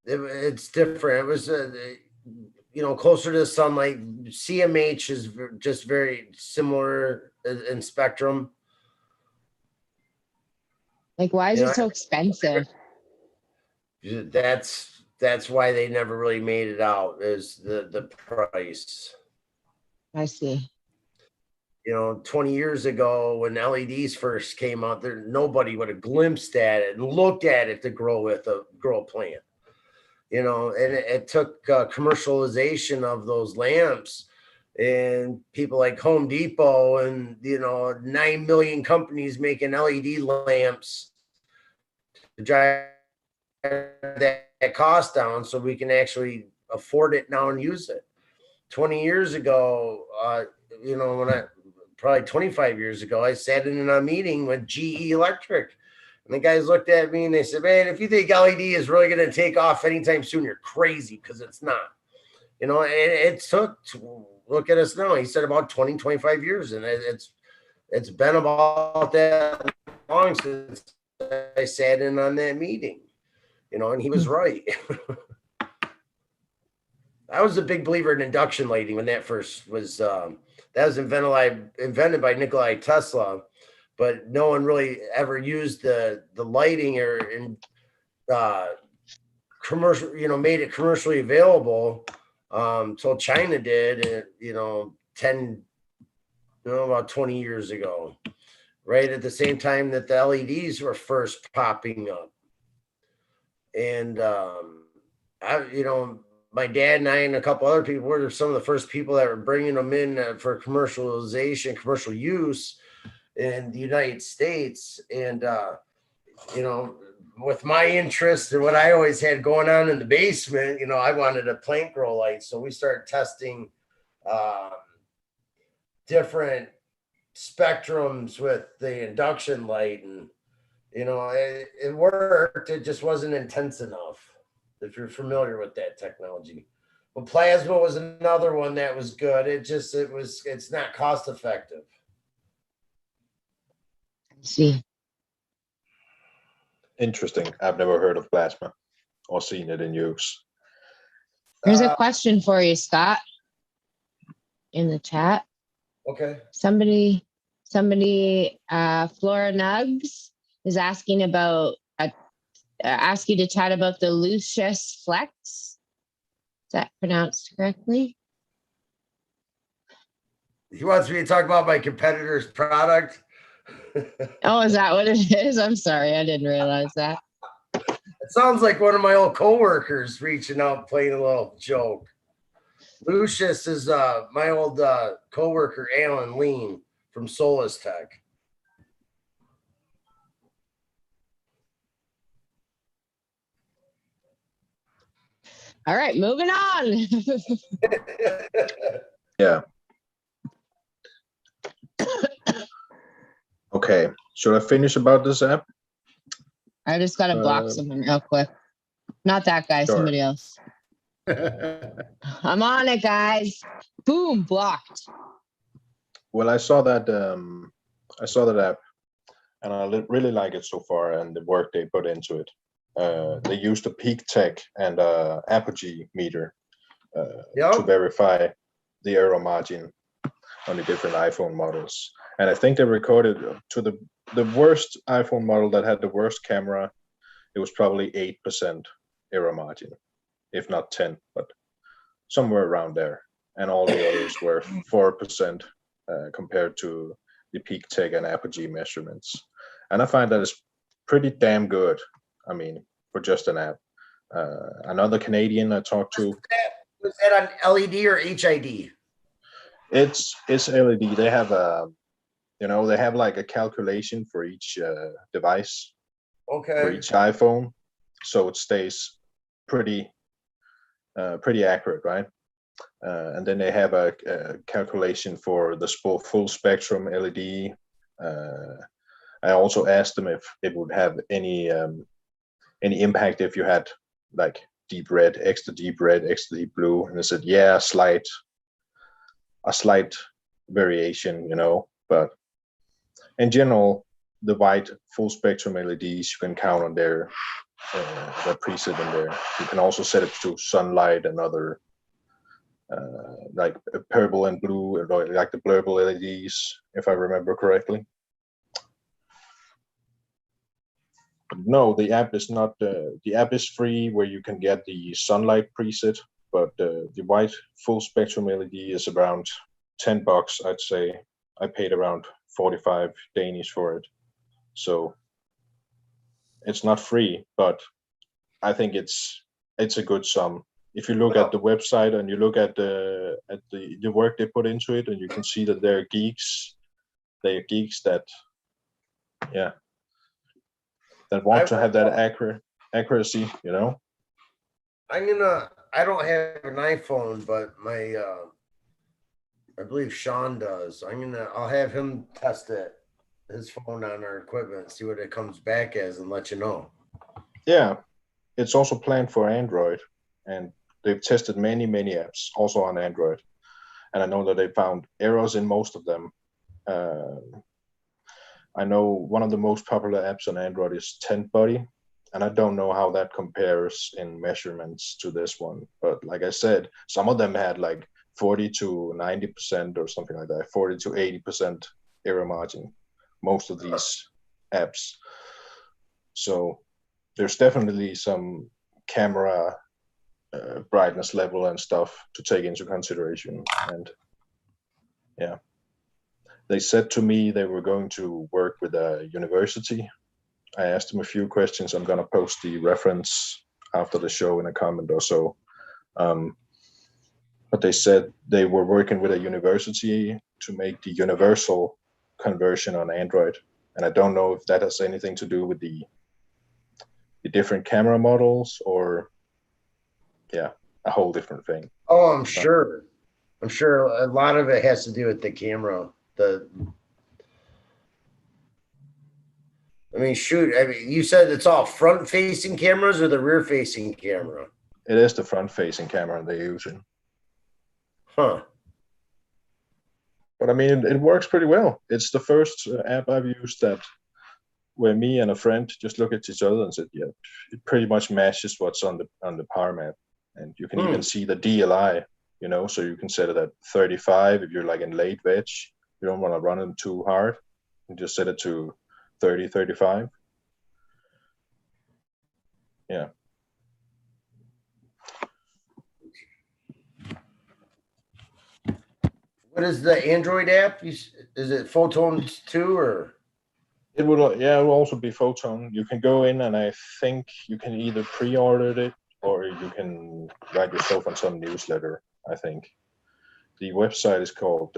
it's different. It was closer to the sunlight. CMH is just very similar in spectrum. Like, why is it so expensive? That's why they never really made it out, is the price. I see. 20 years ago when LEDs first came out, nobody would have glimpsed at it and looked at it to grow a plant. And it took commercialization of those lamps, and people like Home Depot and 9 million companies making LED lamps to drive that cost down so we can actually afford it now and use it. 20 years ago, probably 25 years ago, I sat in a meeting with GE Electric, and the guys looked at me and they said, "Man, if you think LED is really going to take off anytime soon, you're crazy, because it's not." And it took, look at us now. He said about 20, 25 years, and it's been about that long since I sat in on that meeting, and he was right. I was a big believer in induction lighting when that first was. That was invented by Nikola Tesla, but no one really ever used the lighting commercial, made it commercially available until China did, about 20 years ago, right at the same time that the LEDs were first popping up. And my dad and I and a couple other people were some of the first people that were bringing them in for commercialization, commercial use in the United States. And, with my interest and what I always had going on in the basement, I wanted a plant grow light. So we started testing different spectrums with the induction light, and, it worked. It just wasn't intense enough, if you're familiar with that technology. But plasma was another one that was good. It's not cost effective. I see. Interesting. I've never heard of plasma or seen it in use. There's a question for you, Scott, in the chat. Okay. Somebody, Flora Nugs is asking about ask you to chat about the Lucius Flex. Is that pronounced correctly? He wants me to talk about my competitor's product. Oh, is that what it is? I'm sorry, I didn't realize that. It sounds like one of my old coworkers reaching out, playing a little joke. Lucius is my old coworker, Alan Lean from Solus Tech. All right, moving on. Yeah. Okay, should I finish about this app? I just got to block someone real quick. Not that guy, Sure. somebody else. I'm on it, guys. Boom, blocked. Well, I saw that app, and I really like it so far, and the work they put into it. They used a peak tech and apogee meter to verify the error margin on the different iPhone models. And I think they recorded to the worst iPhone model that had the worst camera. It was probably 8% error margin, if not 10, but somewhere around there. And all the others were 4% compared to the peak tech and apogee measurements. And I find that is pretty damn good. I mean, for just an app. Another Canadian I talked to. Was that on LED or HID? It's LED. They have they have like a calculation for each device. Okay. For each iPhone, so it stays pretty accurate, right? And then they have a calculation for the full spectrum LED. I also asked them if it would have any impact if you had like deep red, extra deep blue, and they said, yeah, a slight variation, But in general, the white full spectrum LEDs, you can count on their preset in there. You can also set it to sunlight and other like purple and blue, like the blurble LEDs, if I remember correctly. No, the app is not. The app is free, where you can get the sunlight preset, but the white full spectrum LED is around $10, I'd say. I paid around 45 Danish for it, so it's not free, but I think it's a good sum. If you look at the website and you look at the work they put into it, and you can see that they're geeks. They are geeks that, yeah, that want to have that accuracy, you know. I don't have an iPhone, but my I believe Sean does. I'll have him test his phone on our equipment, see what it comes back as, and let you know. Yeah, it's also planned for Android, and they've tested many apps also on Android, and I know that they found errors in most of them. I know one of the most popular apps on Android is Tent Buddy, and I don't know how that compares in measurements to this one. But like I said, some of them had like 40 to 90% or something like that, 40 to 80% error margin, most of these apps. So there's definitely some camera brightness level and stuff to take into consideration. And yeah, they said to me they were going to work with a university. I asked them a few questions. I'm going to post the reference after the show in a comment or so. But they said they were working with a university to make the universal conversion on Android. And I don't know if that has anything to do with the different camera models, or yeah, a whole different thing. Oh, I'm sure a lot of it has to do with the camera. Shoot, you said it's all front-facing cameras or the rear-facing camera? It is the front-facing camera they're using. Huh. But I mean, it works pretty well. It's the first app I've used that where me and a friend just look at each other and said, yeah, it pretty much matches what's on the power map. And you can even see the DLI, you know, so you can set it at 35 if you're like in late veg. You don't want to run it too hard. You just set it to 30, 35. Yeah. What is the Android app? Is it Photon 2 or? It will also be Photon. You can go in, and I think you can either pre-order it or you can write yourself on some newsletter, I think. The website is called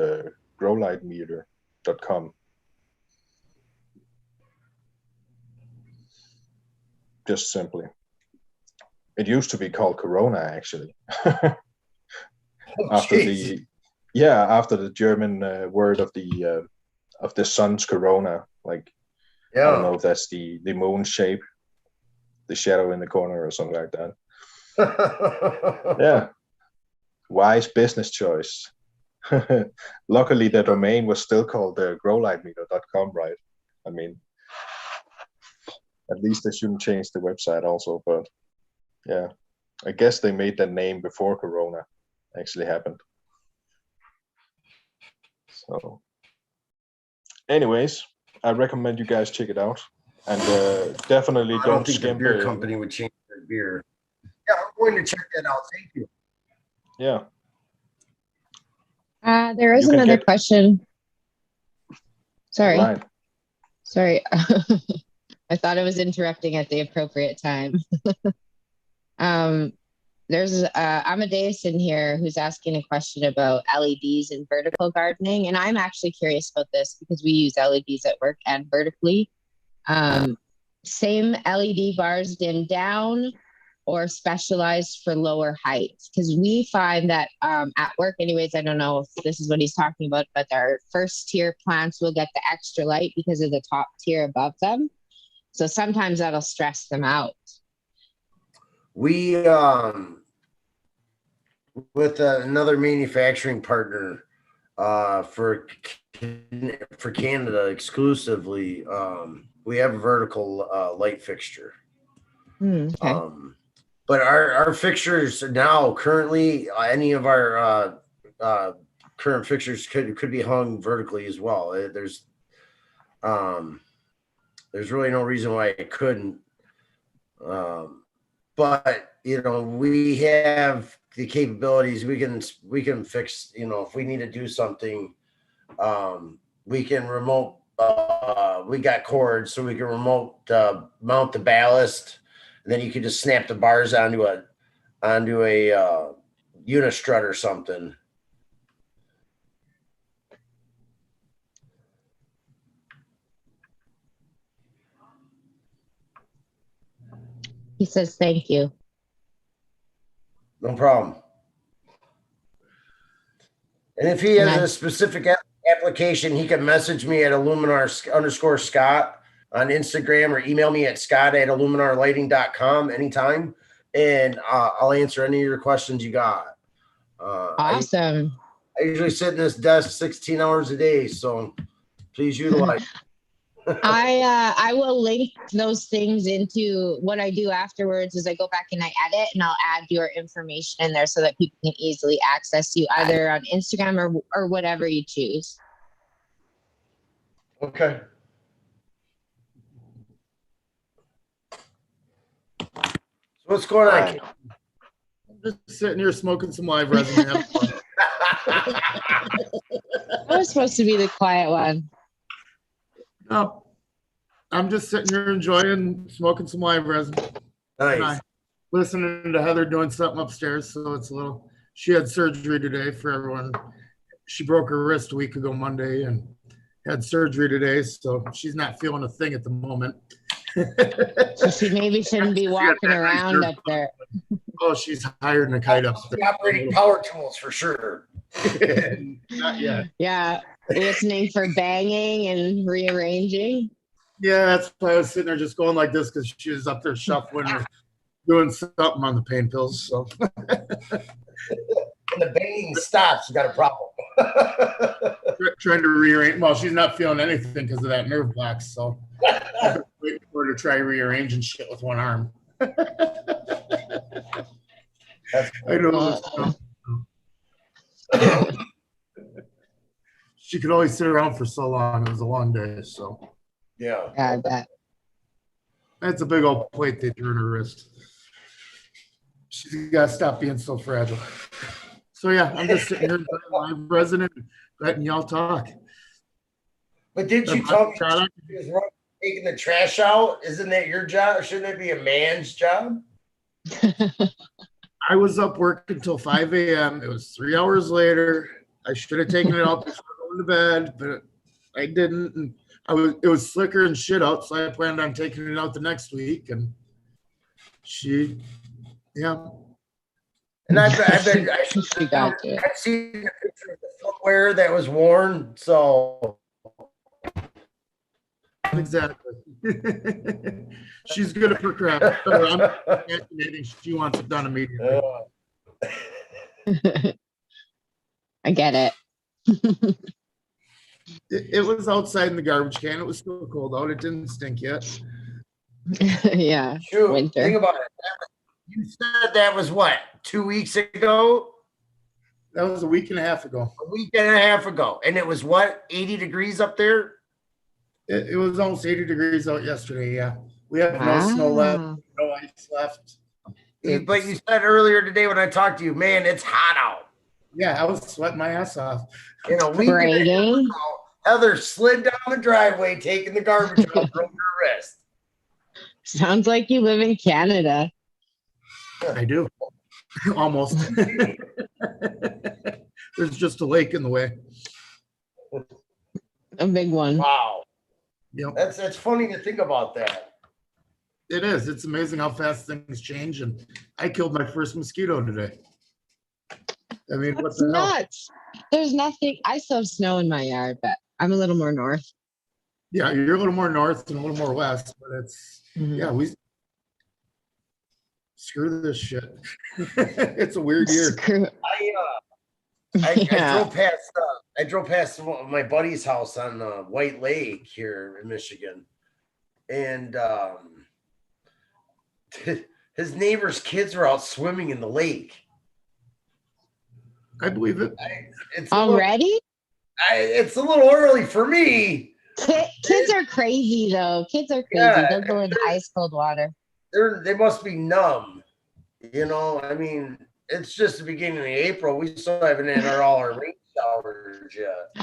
growlightmeter.com. Just simply. It used to be called Corona, actually. After the German word of the sun's corona, like, yeah. I don't know if that's the moon shape, the shadow in the corner or something like that. Yeah, wise business choice. Luckily, the domain was still called growlightmeter.com, right? I mean, at least they shouldn't change the website also, but yeah, I guess they made that name before Corona actually happened. So anyways, I recommend you guys check it out, and definitely don't think skimp the beer company would change their beer. Yeah, I'm going to check that out. Thank you. Yeah. There is another question. Sorry. Right. Sorry. I thought I was interrupting at the appropriate time. There's Amadeus in here who's asking a question about LEDs and vertical gardening. And I'm actually curious about this because we use LEDs at work and vertically. Same LED bars dimmed down or specialized for lower heights? Because we find that at work anyways, I don't know if this is what he's talking about, but our first tier plants will get the extra light because of the top tier above them. So sometimes that'll stress them out. We, with another manufacturing partner, for Canada exclusively, we have a vertical light fixture. Okay. But our fixtures now currently, any of our current fixtures could be hung vertically as well. There's really no reason why it couldn't. But we have the capabilities. We can fix. If we need to do something, we can remote. We got cords, so we can remote mount the ballast, and then you can just snap the bars onto a unistrut or something. He says thank you. No problem. And if he has a specific application, he can message me at Iluminar_Scott on Instagram or email me at scott@iluminarlighting.com anytime. And I'll answer any of your questions you got. Awesome. I usually sit in this desk 16 hours a day, so please utilize. I will link those things into what I do afterwards is I go back and I edit and I'll add your information in there so that people can easily access you either on Instagram or whatever you choose. Okay. So what's going on? I'm just sitting here smoking some live resin. I was supposed to be the quiet one. No, I'm just sitting here enjoying smoking some live resin. Nice. Listening to Heather doing something upstairs. So it's a little, she had surgery today for everyone. She broke her wrist a week ago Monday and had surgery today. So she's not feeling a thing at the moment. So she maybe shouldn't be walking around up there. Oh, she's hired in a kite up there. Operating power tools for sure. Not yet. Yeah. Listening for banging and rearranging. Yeah, that's why I was sitting there just going like this because she was up there shuffling or doing something on the pain pills. So when the banging stops, you got a problem. Trying to rearrange. Well, she's not feeling anything because of that nerve block. So I'm waiting for her to try rearranging shit with one arm. I know. She could only sit around for so long. It was a long day. So yeah, I bet. That's a big old plate they drew in her wrist. She's got to stop being so fragile. So yeah, I'm just sitting here live resident, letting y'all talk. But did you tell me she was taking the trash out? Isn't that your job? Shouldn't it be a man's job? I was up working until 5 a.m. It was 3 hours later. I should have taken it out before going to bed, but I didn't. And it was slicker and shit out, so I planned on taking it out the next week. And yeah. And I've seen a picture of the footwear that was worn, so exactly. She's good at her craft. I'm fascinating. She wants it done immediately. I get it. It was outside in the garbage can. It was still cold out. It didn't stink yet. Yeah. Shoot, winter. Think about it. You said that was what, 2 weeks ago? That was a week and a half ago. A week and a half ago. And it was what, 80 degrees up there? It was almost 80 degrees out yesterday, yeah. We have no snow left, no ice left. But you said earlier today when I talked to you, man, it's hot out. Yeah, I was sweating my ass off. In a week and a half ago, Heather slid down the driveway, taking the garbage out, broke her wrist. Sounds like you live in Canada. I do. Almost. There's just a lake in the way. A big one. Wow. Yep. That's funny to think about that. It is. It's amazing how fast things change. And I killed my first mosquito today. I mean, That's nuts. There's nothing. I still have snow in my yard, but I'm a little more north. Yeah, you're a little more north and a little more west, but it's yeah, we screw this shit. It's a weird year. I drove past my buddy's house on White Lake here in Michigan, and his neighbor's kids were out swimming in the lake. I believe it. It's Already? It's a little early for me. Kids are crazy though. Kids are crazy. Yeah, They'll go in ice cold water. They must be numb. You know, I mean, it's just the beginning of April. We still haven't had all our rain showers yet.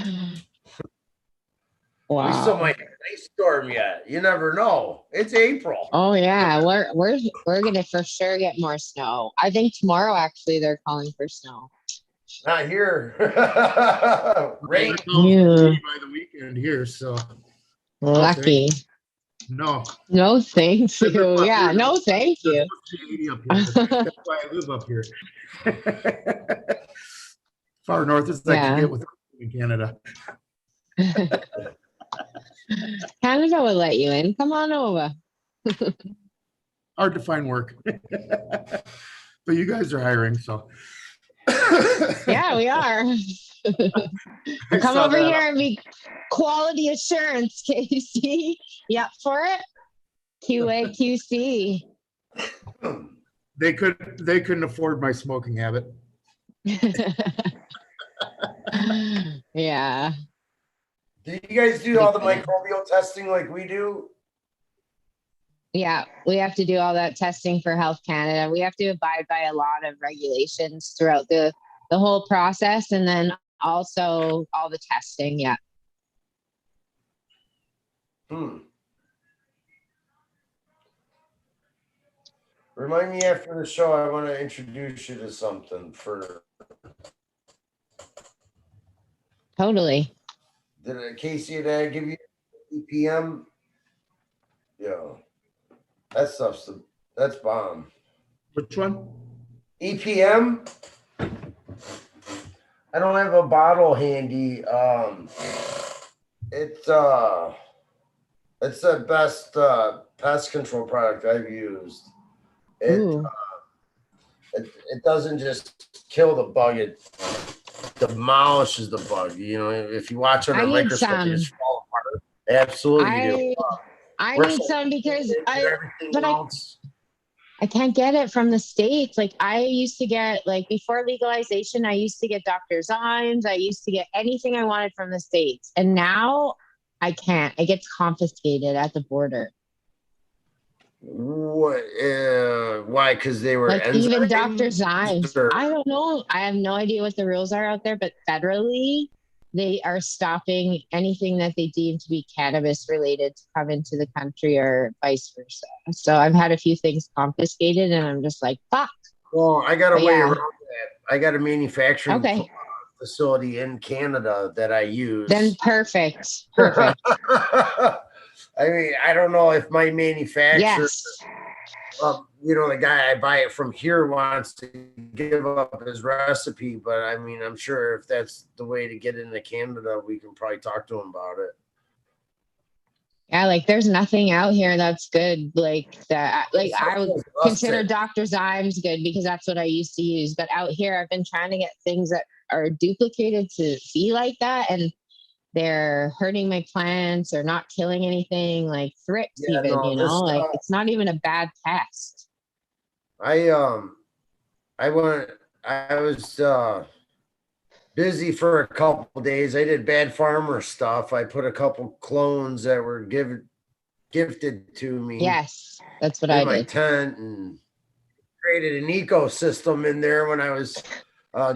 Wow. We still might have an ice storm yet. You never know. It's April. Oh yeah, we're gonna for sure get more snow. I think tomorrow actually they're calling for snow. Not here. Rain. Yeah. By the weekend here, so Lucky. No. No, thank you. Yeah, no, thank you. That's why I live up here. Far north as I can get with in Canada. Canada will let you in. Come on over. Hard to find work. But you guys are hiring, so. Yeah, we are. Come over here and be quality assurance, Casey. You up for it? QA, QC. They couldn't afford my smoking habit. Yeah. Do you guys do all the microbial testing like we do? Yeah, we have to do all that testing for Health Canada. We have to abide by a lot of regulations throughout the whole process, and then also all the testing. Yeah. Remind me after the show. I want to introduce you to something for. Totally. Did Casey, did I give you EPM? Yeah. That's bomb. Which one? EPM. I don't have a bottle handy. It's the best pest control product I've used. It doesn't just kill the bug; it demolishes the bug. You know, if you watch on a microscope, they just fall apart. Absolutely, I need some because I can't get it from the States. Like I used to get, like before legalization, I used to get Dr. Zymes. I used to get anything I wanted from the States. And now I can't. It gets confiscated at the border. What? Why? Because they were like even Dr. Zymes. I don't know. I have no idea what the rules are out there, but federally, they are stopping anything that they deem to be cannabis related to come into the country or vice versa. So I've had a few things confiscated and I'm just like, fuck. Well, I got a way around that. I got a manufacturing facility in Canada that I use. Then perfect. Perfect. I mean, I don't know if my manufacturer, you know, the guy I buy it from here wants to give up his recipe, but I mean, I'm sure if that's the way to get into Canada, we can probably talk to him about it. Yeah, like there's nothing out here that's good like that. Like I would consider Dr. Zymes good because that's what I used to use. But out here, I've been trying to get things that are duplicated to be like that, and they're hurting my plants or not killing anything, like thrips you know, like it's not even a bad test. I was busy for a couple of days. I did bad farmer stuff. I put a couple clones that were gifted to me. Yes, that's what I did. My tent and created an ecosystem in there when I was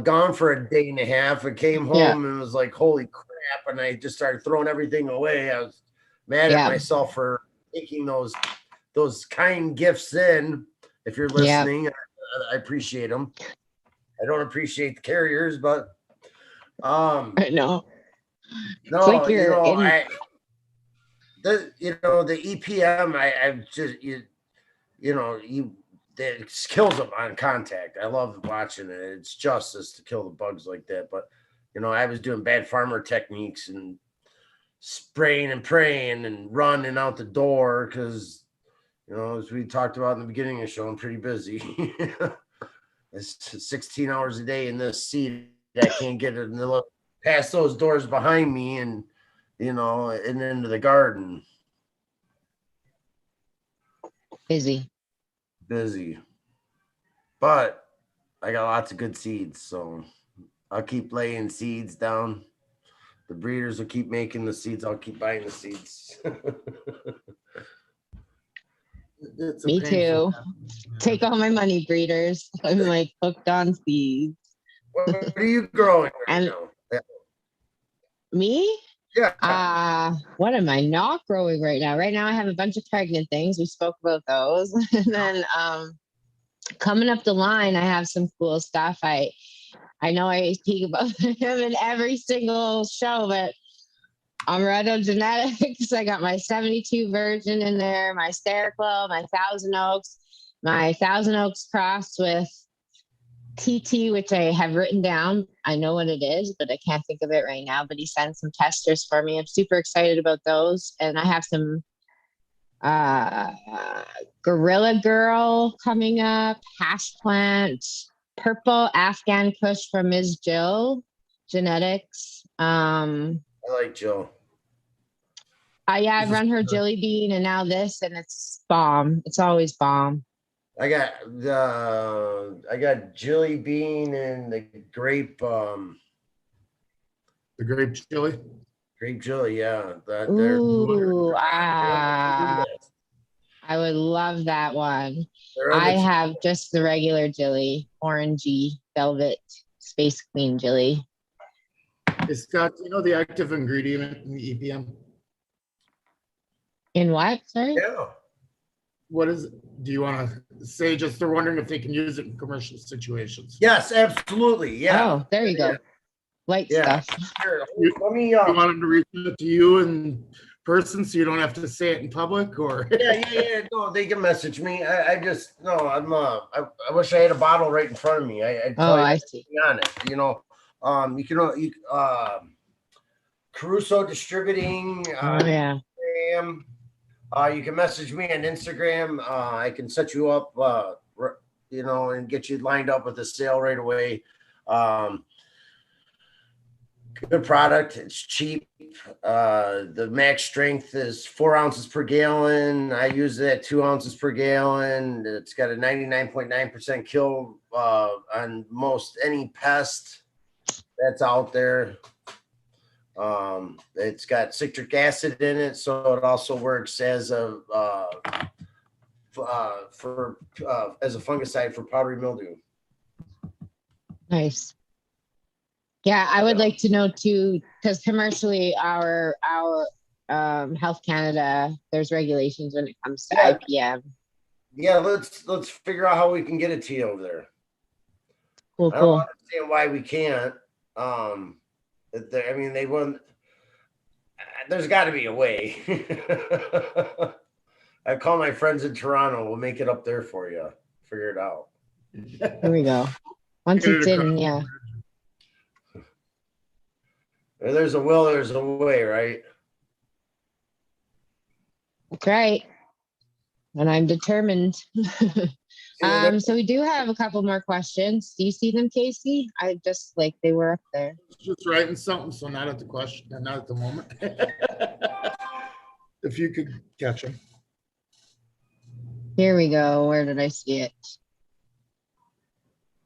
gone for a day and a half. I came home and was like, holy crap. And I just started throwing everything away. I was mad at myself for taking those kind gifts in. If you're listening, I appreciate them. I don't appreciate the carriers, but I know. No, like the EPM, I've just it kills them on contact. I love watching it. It's justice to kill the bugs like that. But I was doing bad farmer techniques and spraying and praying and running out the door because, as we talked about in the beginning of the show, I'm pretty busy. It's 16 hours a day in this seat I can't get it past those doors behind me and, and into the garden. Busy. But I got lots of good seeds, so I'll keep laying seeds down. The breeders will keep making the seeds. I'll keep buying the seeds. Me too. Take all my money, breeders. I'm like hooked on seeds. What are you growing right now? Yeah. Me? Yeah. What am I not growing right now? Right now I have a bunch of pregnant things. We spoke about those. And then coming up the line, I have some cool stuff. I know I speak about him in every single show, but Amaretto Genetics. I got my 72 Virgin in there, my Stericlo, my Thousand Oaks crossed with TT, which I have written down. I know what it is, but I can't think of it right now. But he sent some testers for me. I'm super excited about those. And I have some Gorilla Girl coming up, Hash Plant, Purple Afghan Kush from Ms. Jill Genetics. I like Jill. I've run her Jelly Bean and now this, and it's bomb. It's always bomb. I got Jelly Bean and the grape. The grape chili. Grape chili, yeah. Ooh, I would love that one. I have just the regular jelly, orangey velvet Space Queen jelly. Hey, Scott, do you know the active ingredient in the EPM? In what? Sorry? Yeah. What is it? Do you want to say, just they're wondering if they can use it in commercial situations? Yes, absolutely. Yeah. Oh, there you go. Light stuff. Sure. You want them to reach out to you in person so you don't have to say it in public, or? Yeah. No, they can message me. I wish I had a bottle right in front of me. I see. On it, Caruso Distributing. Yeah. You can message me on Instagram. I can set you up, and get you lined up with a sale right away. Good product. It's cheap. The max strength is 4 ounces per gallon. I use it at 2 ounces per gallon. It's got a 99.9% kill on most any pest that's out there. It's got citric acid in it, so it also works as a fungicide for powdery mildew. Nice. Yeah, I would like to know too, because commercially, our Health Canada, there's regulations when it comes to IPM. Yeah, let's figure out how we can get it to you over there. Cool. I don't understand why we can't. They wouldn't. There's got to be a way. I call my friends in Toronto. We'll make it up there for you. Figure it out. Here we go. Once it's in, yeah. Where there's a will, there's a way, right? That's right. And I'm determined. So we do have a couple more questions. Do you see them, Casey? I just they were up there. Just writing something, so not at the question, not at the moment. If you could catch them. Here we go. Where did I see it?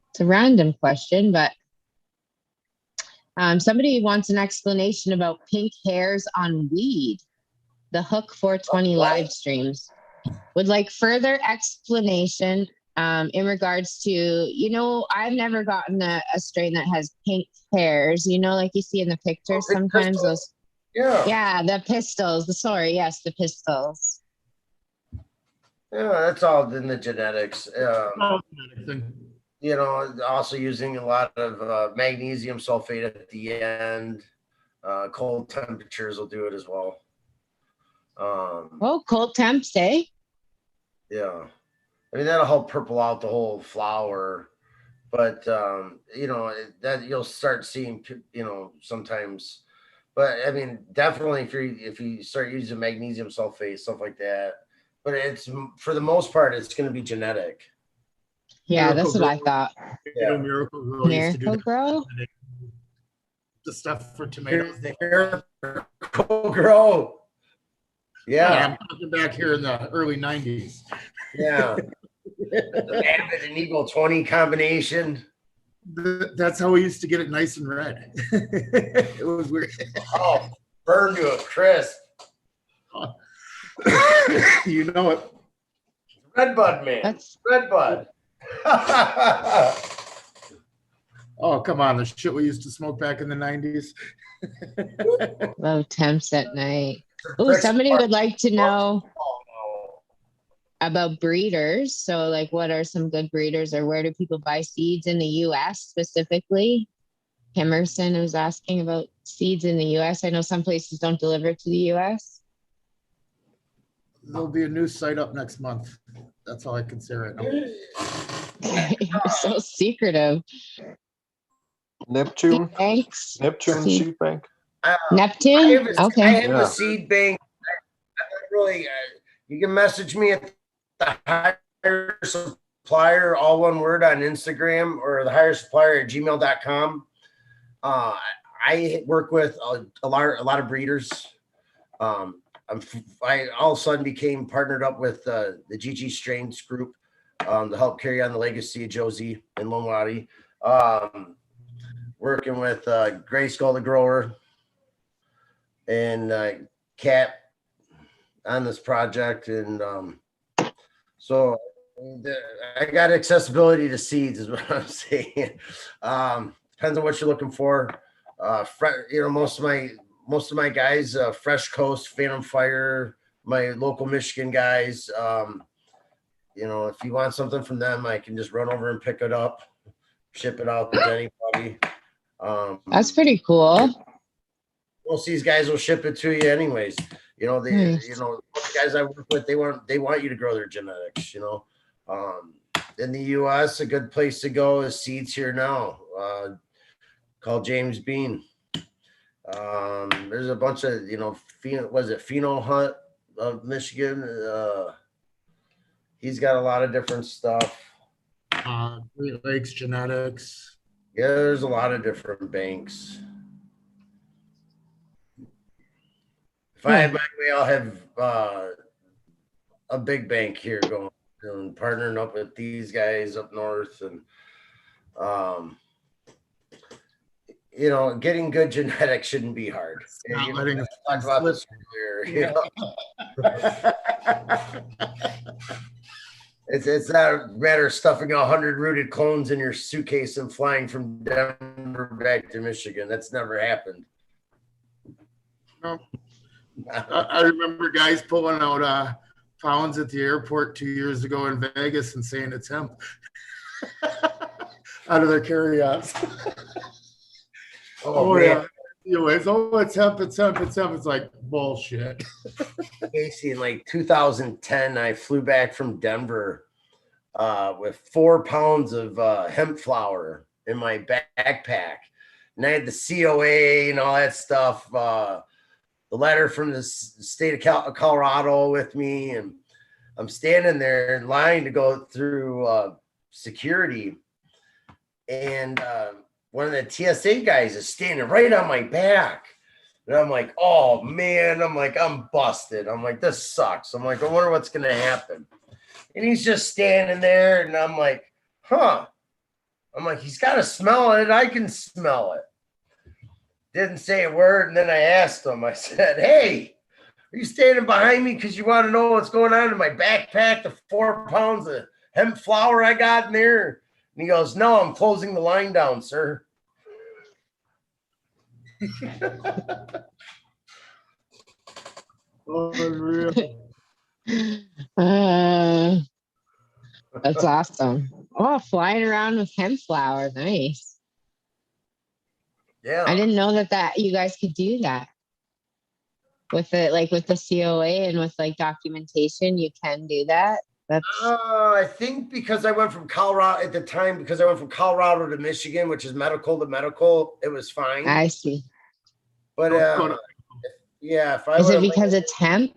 It's a random question, but somebody wants an explanation about pink hairs on weed. The Hook 420 live streams. Would like further explanation in regards to, I've never gotten a strain that has pink hairs, like you see in the pictures sometimes. Those, the pistils, the pistils. Yeah, that's all in the genetics. Also using a lot of magnesium sulfate at the end. Cold temperatures will do it as well. Cold temps, eh? Yeah. That'll help purple out the whole flower, but that you'll start seeing, sometimes. But definitely if you start using magnesium sulfate, stuff like that. But it's for the most part, it's going to be genetic. Yeah, that's what I thought. Yeah. Miracle Grow. Miracle Grow. the stuff for tomatoes. Here, grow. Yeah, I'm talking back here in the early 90s. yeah. The Abbott and Eagle 20 combination. That's how we used to get it nice and red. It was weird. Oh, burned to a crisp. You know it. Redbud, man. Redbud. Oh, come on. The shit we used to smoke back in the 90s. Low temps at night. Oh, somebody would like to know about breeders. So, like, what are some good breeders, or where do people buy seeds in the U.S. specifically? Emerson was asking about seeds in the U.S. I know some places don't deliver to the U.S. There'll be a new site up next month. That's all I can say right now. You're so secretive. Neptune. Thanks. Neptune Seed Bank. Neptune? I Okay. have a seed bank. I'm not really, you can message me at the higher supplier, all one word, on Instagram, or the higher supplier at gmail.com. I work with a lot of breeders. I all of a sudden became partnered up with the GG Strains group to help carry on the legacy of Josie and Lomwadi. Working with Gray Skull the Grower and Cat on this project. And so I got accessibility to seeds is what I'm saying. Depends on what you're looking for. Most of my guys, Fresh Coast, Phantom Fire, my local Michigan guys, if you want something from them, I can just run over and pick it up, ship it out to anybody. That's pretty cool. Most of these guys will ship it to you anyways. The guys I work with, they want you to grow their genetics, in the US, a good place to go is Seeds Here Now, called James Bean. There's a bunch of, Pheno Hunt of Michigan. He's got a lot of different stuff. Great Lakes Genetics. Yeah, there's a lot of different banks. If I have my way, I'll have a big bank here going and partnering up with these guys up north, and getting good genetics shouldn't be hard. Not letting us talk about this earlier. It's not a matter of stuffing 100 rooted clones in your suitcase and flying from Denver back to Michigan. That's never happened. No. I remember guys pulling out pounds at the airport 2 years ago in Vegas and saying it's hemp out of their carry-ons. Yeah. Anyways, it's hemp. It's like bullshit. Casey, in like 2010, I flew back from Denver with 4 pounds of hemp flower in my backpack. And I had the COA and all that stuff, the letter from the state of Colorado with me. And I'm standing there in line to go through security. And one of the TSA guys is standing right on my back. And I'm like, oh, man. I'm busted. I'm like, this sucks. I'm like, I wonder what's going to happen. And he's just standing there. And I'm like, huh. I'm like, he's got to smell it. I can smell it. Didn't say a word. And then I asked him, I said, hey, are you standing behind me because you want to know what's going on in my backpack, the 4 pounds of hemp flower I got in there? And he goes, no, I'm closing the line down, sir. Unreal. That's awesome. Oh, flying around with hemp flower. Nice. Yeah. I didn't know that you guys could do that. With it, like with the COA and with like documentation, you can do that. That's I think because I went from Colorado at the time, because I went from Colorado to Michigan, which is medical to medical, it was fine. I see. But yeah, if I is it because it's hemp?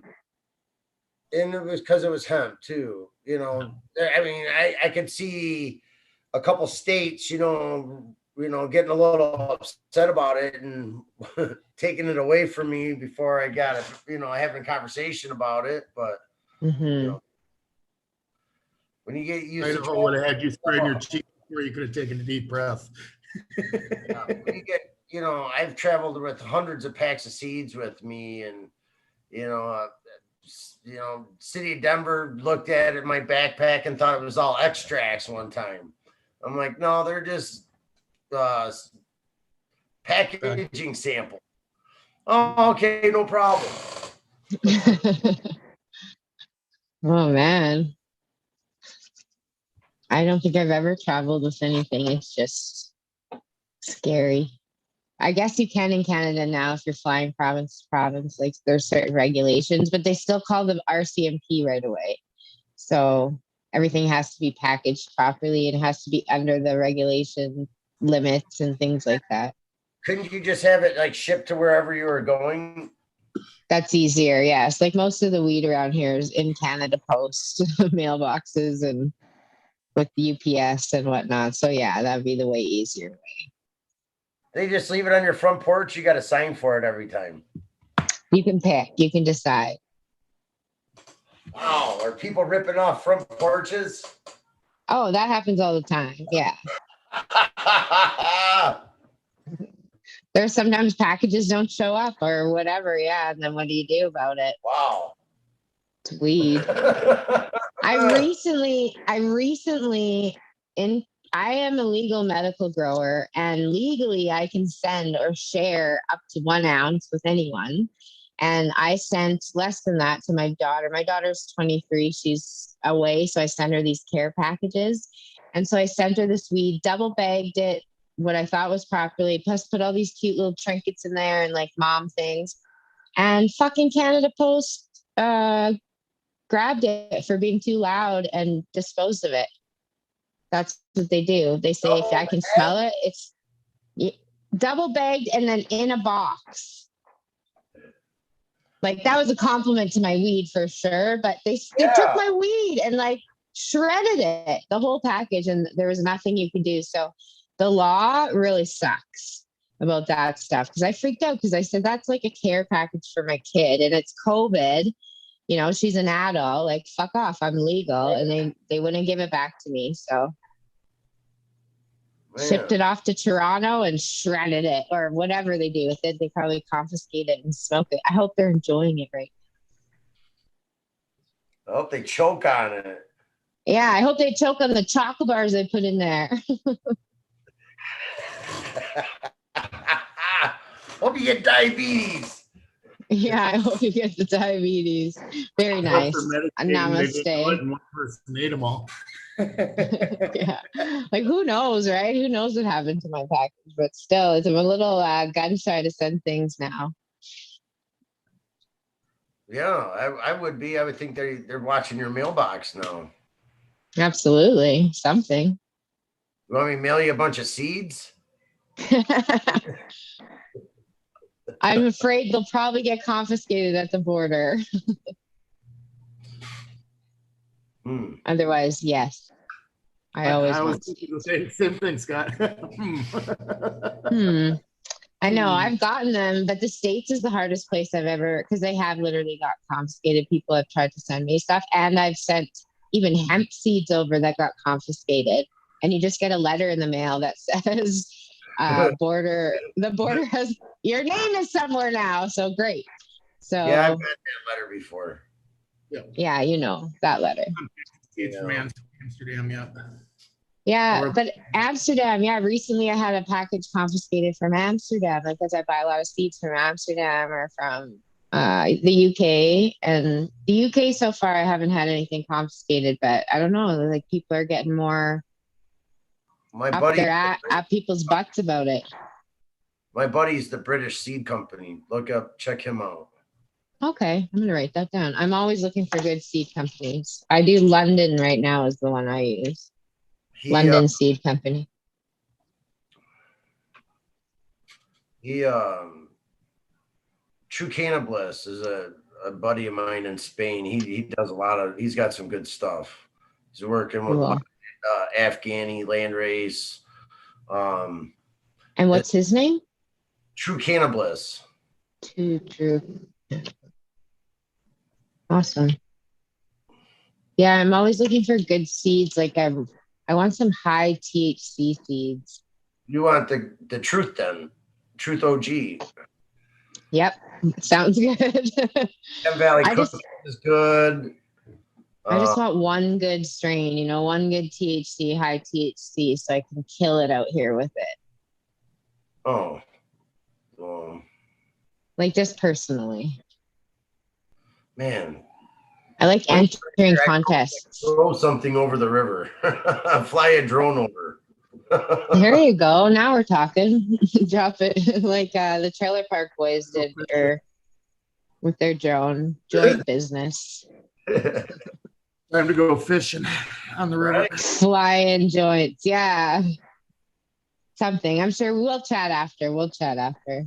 And it was because it was hemp too. I mean, I could see a couple states, getting a little upset about it and taking it away from me before I got it, having a conversation about it. But, Mm-hmm. When you get used Idaho would have had you spraying your cheek before you could have taken a deep breath. when you get, I've traveled with hundreds of packs of seeds with me, and city of Denver looked at it, my backpack, and thought it was all extracts one time. I'm like, no, they're just packaging sample. Oh, okay, no problem. Oh man, I don't think I've ever traveled with anything. It's just scary. I guess you can in Canada now if you're flying province to province. Like there's certain regulations, but they still call them RCMP right away. So everything has to be packaged properly and has to be under the regulation limits and things like that. Couldn't you just have it like shipped to wherever you were going? That's easier, yes. Like most of the weed around here is in Canada Post mailboxes and with UPS and whatnot. So yeah, that'd be the way easier way. They just leave it on your front porch. You got to sign for it every time. You can pick. You can decide. Wow, are people ripping off front porches? Oh, that happens all the time. Yeah. There's sometimes packages don't show up or whatever. Yeah. And then what do you do about it? Wow. It's weed. I am a legal medical grower, and legally I can send or share up to 1 ounce with anyone. And I sent less than that to my daughter. My daughter's 23. She's away. So I send her these care packages. And so I sent her this weed, double bagged it, what I thought was properly, plus put all these cute little trinkets in there and like mom things. And fucking Canada Post grabbed it for being too loud and disposed of it. That's what they do. They say if I can smell it, it's double bagged and then in a box. Like that was a compliment to my weed for sure, but they took my weed and like shredded it, the whole package, and there was nothing you could do. So the law really sucks about that stuff because I freaked out because I said that's like a care package for my kid and it's COVID. She's an adult, like fuck off, I'm legal. And they wouldn't give it back to me. So shipped it off to Toronto and shredded it or whatever they do with it. They probably confiscate it and smoke it. I hope they're enjoying it right. I hope they choke on it. Yeah, I hope they choke on the chocolate bars they put in there. Hope you get diabetes. Yeah, I hope you get the diabetes. Very nice. Namaste. And one person ate them all. Yeah, like who knows, right? Who knows what happened to my package? But still, it's a little gun shy to send things now. Yeah, I would be. I would think they're watching your mailbox now. Absolutely, something. You want me to mail you a bunch of seeds? I'm afraid they'll probably get confiscated at the border. Otherwise, yes. I was thinking the same thing, Scott. I know I've gotten them, but the States is the hardest place I've ever, because they have literally got confiscated. People have tried to send me stuff, and I've sent even hemp seeds over that got confiscated. And you just get a letter in the mail that says, the border has, your name is somewhere now. So great. So yeah, I've got that letter before. Yeah, that letter. It's from Amsterdam, yeah. Yeah, but Amsterdam, recently I had a package confiscated from Amsterdam because I buy a lot of seeds from Amsterdam or from the UK. And the UK so far, I haven't had anything confiscated, but I don't know, like people are getting more up there at people's butts about it. My buddy's the British Seed Company. Check him out. Okay, I'm gonna write that down. I'm always looking for good seed companies. I do London right now is the one I use. London Seed Company. True Cannabis is a buddy of mine in Spain. He does he's got some good stuff. He's working with Afghani landrace. And what's his name? True Cannabis. True. Awesome. Yeah, I'm always looking for good seeds. Like I want some high THC seeds. You want the Truth then? Truth OG. Yep, sounds good. Chem Valley Cookies is good. I just want one good strain, one good THC, high THC, so I can kill it out here with it. Oh. Like just personally. Man. I like entering contests. Throw something over the river. Fly a drone over. There you go. Now we're talking. Drop it like the Trailer Park Boys did with their drone. Joint business. Time to go fishing on the river. Right. Flying joints. Yeah. Something. I'm sure we'll chat after.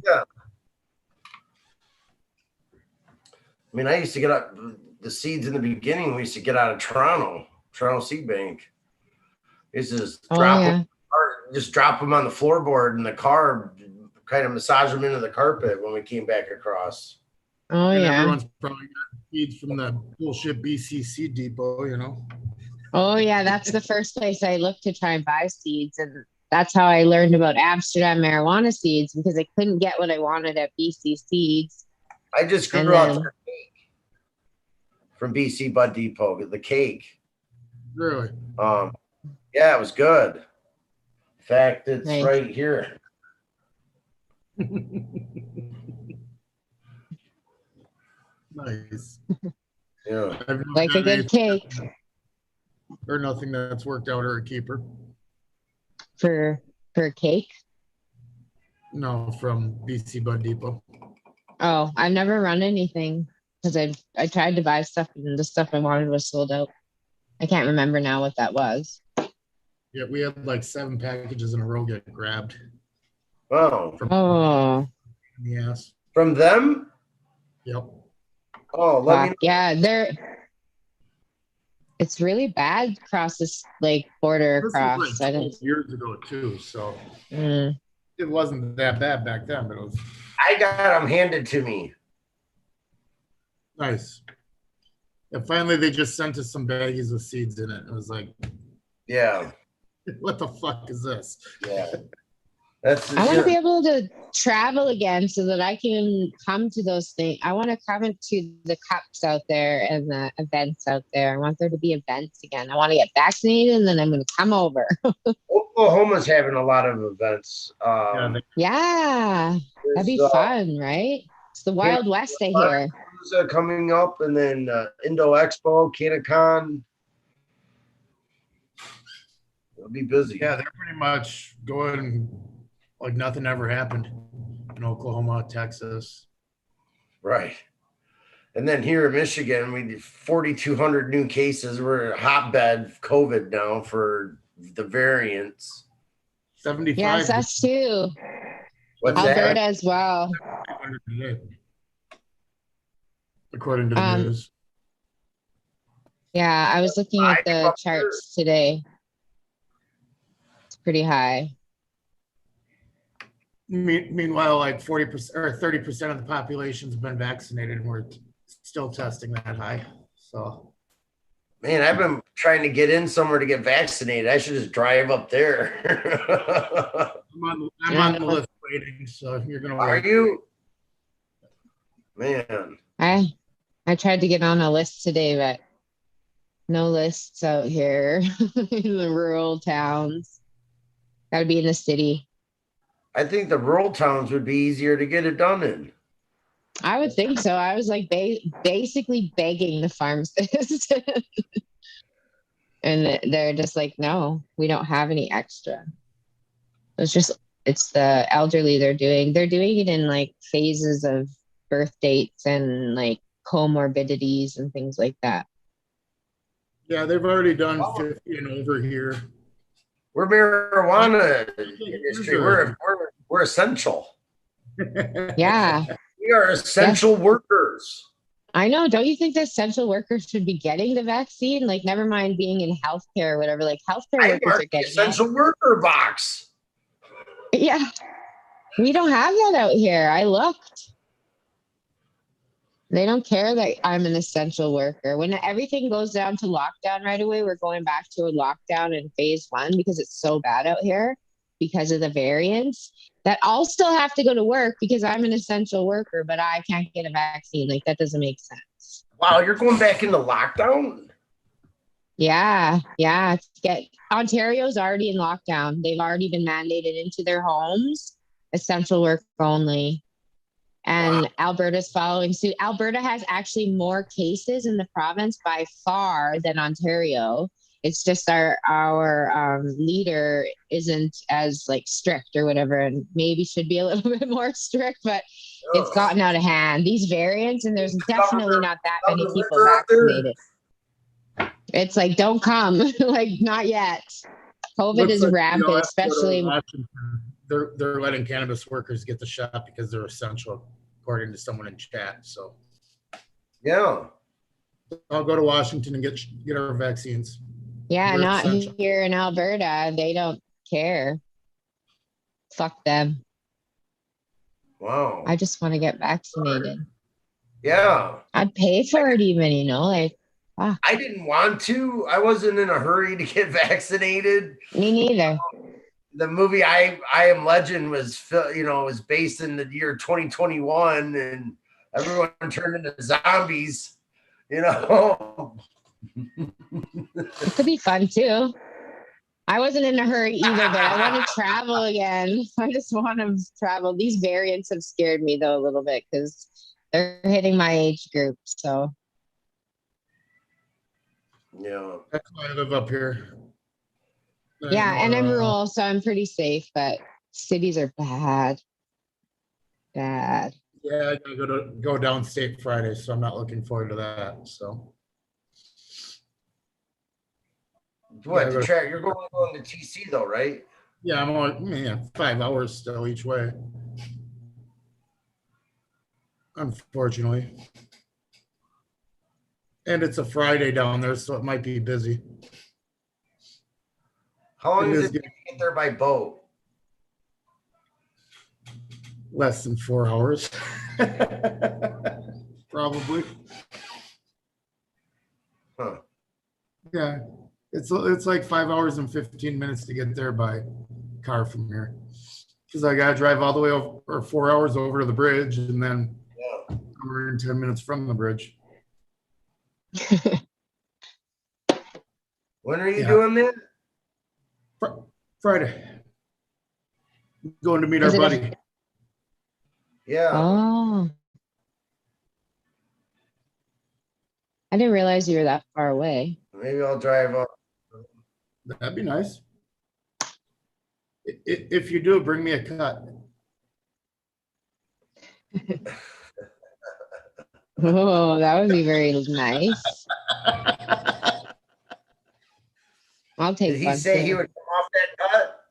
Yeah. I mean, I used to get up the seeds in the beginning. We used to get out of Toronto Seed Bank. It's just drop them on the floorboard in the car, kind of massage them into the carpet when we came back across. Oh, and yeah. Everyone's probably got seeds from the bullshit BC Seed Depot, Oh, yeah. That's the first place I looked to try and buy seeds. And that's how I learned about Amsterdam marijuana seeds, because I couldn't get what I wanted at BC Seeds. I just grew up for cake from BC Bud Depot, the cake. Really? Yeah, it was good. In fact, it's right here. Nice. Yeah. Like a good cake. Or nothing that's worked out or a keeper. For a cake? No, from BC Bud Depot. Oh, I've never run anything because I tried to buy stuff and the stuff I wanted was sold out. I can't remember now what that was. Yeah, we had like 7 packages in a row get grabbed. Oh. Yes. From them? Yep. Oh, let me know. Yeah, it's really bad across this border across. This was like 12 years ago too, so it wasn't that bad back then, but it was. I got them handed to me. Nice. And finally, they just sent us some baggies with seeds in it. It was like, yeah. What the fuck is this? Yeah. I want to be able to travel again so that I can come to those things. I want to come to the cups out there and the events out there. I want there to be events again. I want to get vaccinated and then I'm going to come over. Oklahoma's having a lot of events. Yeah, that'd be fun, right? It's the Wild West, I hear. Coming up, and then Indo Expo, CannaCon. It'll be busy. Yeah, they're pretty much going like nothing ever happened in Oklahoma, Texas. Right. And then here in Michigan, we did 4,200 new cases. We're a hotbed of COVID now for the variants. 75. Yes, us too. What's Alberta that? as well. According to the news. Yeah, I was looking at the charts today. It's pretty high. Meanwhile, like 40% or 30% of the population's been vaccinated, and we're still testing that high. So, man, I've been trying to get in somewhere to get vaccinated. I should just drive up there. I'm on the list waiting, so you're gonna. Are you? Man, I tried to get on a list today, but no lists out here in the rural towns. Got to be in the city. I think the rural towns would be easier to get it done in. I would think so. I was like basically begging the pharmacist. And they're just like, no, we don't have any extra. It's the elderly they're doing it in like phases of birth dates and like comorbidities and things like that. Yeah, they've already done 50 and over here. We're marijuana industry. We're essential. Yeah. We are essential workers. I know. Don't you think that essential workers should be getting the vaccine? Like, never mind being in healthcare or whatever. Like, healthcare workers are getting essential worker box. Yeah. We don't have that out here. I looked. They don't care that I'm an essential worker. When everything goes down to lockdown right away, we're going back to a lockdown in phase 1 because it's so bad out here because of the variants that I'll still have to go to work because I'm an essential worker, but I can't get a vaccine. Like, that doesn't make sense. Wow, you're going back into lockdown? Yeah. Ontario's already in lockdown. They've already been mandated into their homes, essential work only. And Alberta's following suit. Alberta has actually more cases in the province by far than Ontario. It's just our leader isn't as like strict or whatever, and maybe should be a little bit more strict, but it's gotten out of hand. These variants, and there's definitely not that many people vaccinated. It's like, don't come, like, not yet. COVID is rampant, especially. They're letting cannabis workers get the shot because they're essential, according to someone in chat. So, yeah, I'll go to Washington and get our vaccines. Yeah, We're not essential. here in Alberta. They don't care. Fuck them. Wow. I just want to get vaccinated. Yeah. I'd pay for it even, like. I didn't want to. I wasn't in a hurry to get vaccinated. Me neither. The movie I Am Legend was, was based in the year 2021, and everyone turned into zombies. It could be fun too. I wasn't in a hurry either, but I want to travel again. I just want to travel. These variants have scared me though a little bit because they're hitting my age group. So yeah, that's why I live up here. Yeah, and I'm rural, so I'm pretty safe, but cities are bad. Bad. Yeah, I gotta go downstate Friday, so I'm not looking forward to that. So what, the track? You're going to TC though, right? Yeah, I'm on 5 hours still each way. Unfortunately. And it's a Friday down there, so it might be busy. How long is it to get there by boat? Less than 4 hours. Probably. Huh. Yeah. It's like 5 hours and 15 minutes to get there by car from here. Because I gotta drive all the way over, or 4 hours over to the bridge, and then we're in 10 minutes from the bridge. When are you doing that? Friday. Going to meet our buddy. Yeah. Oh. I didn't realize you were that far away. Maybe I'll drive up. That'd be nice. If you do, bring me a cut. Oh, that would be very nice. I'll take. Did he say he would come off that cut?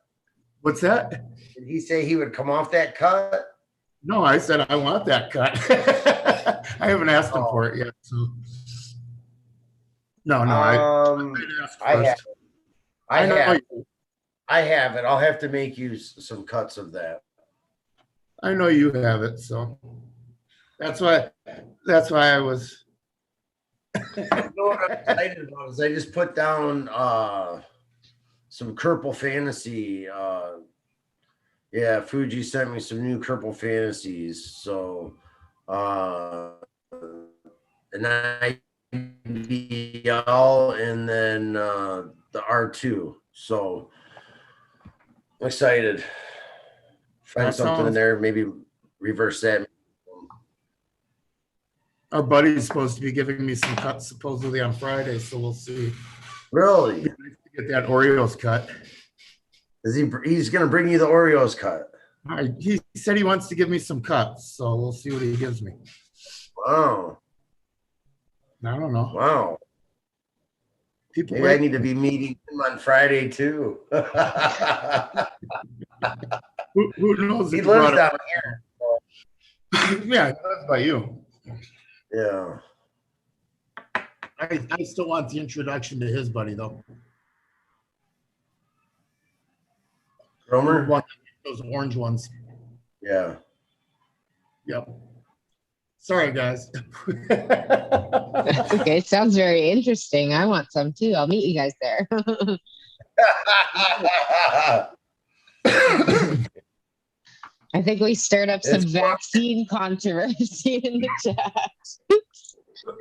What's that? Did he say he would come off that cut? No, I said I want that cut. I haven't asked him for it yet. So. No, I have it. I'll have to make you some cuts of that. I know you have it, so that's why I was. You know what I'm excited about is I just put down some Purple Fantasy. Yeah, Fuji sent me some new Purple Fantasies. So and IBL and then the R2. So I'm excited. Find something in there, maybe reverse that. Our buddy's supposed to be giving me some cuts supposedly on Friday, so we'll see. Really? Get that Oreos cut. Is he's gonna bring you the Oreos cut? He said he wants to give me some cuts, so we'll see what he gives me. Wow. I don't know. Wow. Maybe I need to be meeting him on Friday too. Who knows? He lives down here. Yeah, he lives by you. Yeah. I still want the introduction to his buddy though. Romer? Those orange ones. Yeah. Yep. Sorry, guys. That's okay. It sounds very interesting. I want some too. I'll meet you guys there. I think we stirred up some vaccine controversy in the chat.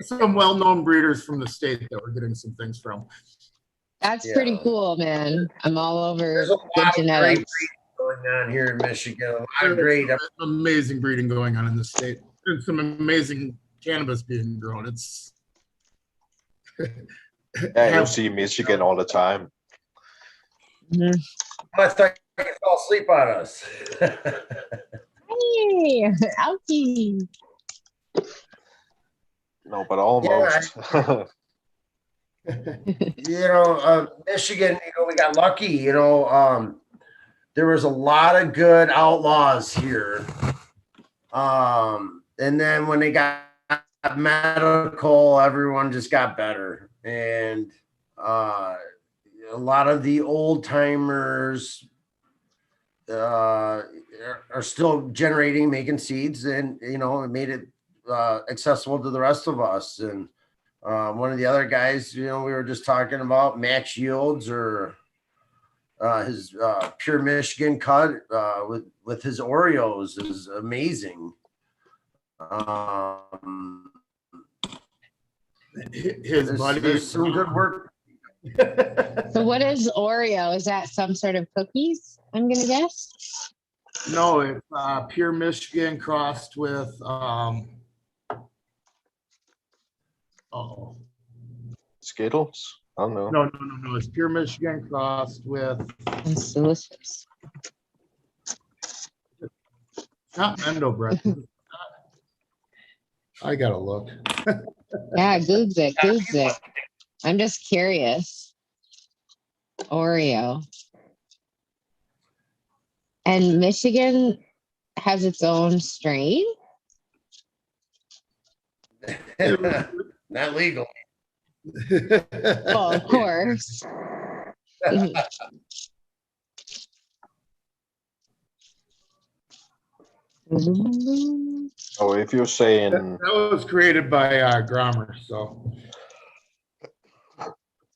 Some well-known breeders from the state that we're getting some things from. That's pretty cool, man. I'm all over There's a good lot of great genetics. breeding going on here in Michigan. A lot of great. Amazing breeding going on in the state. There's some amazing cannabis being grown. It's Yeah, you see Michigan all the time. Mhm. I thought you fell asleep on us. Hey, Alky. No, but almost. Michigan, we got lucky, there was a lot of good outlaws here. And then when they got medical, everyone just got better. And a lot of the old timers are still generating, making seeds, and it made it accessible to the rest of us. And one of the other guys, we were just talking about match yields, or his pure Michigan cut with his Oreos is amazing. His buddy. There's some good work. So what is Oreo? Is that some sort of cookies, I'm going to guess? No, it's pure Michigan crossed with Skittles? I don't know. No. It's pure Michigan crossed with. It's delicious. Not Mendo bread. I gotta look. Yeah, googs it. I'm just curious. Oreo. And Michigan has its own strain? Not legal. Well, of course. Oh, if you're saying That was created by Grommer, so.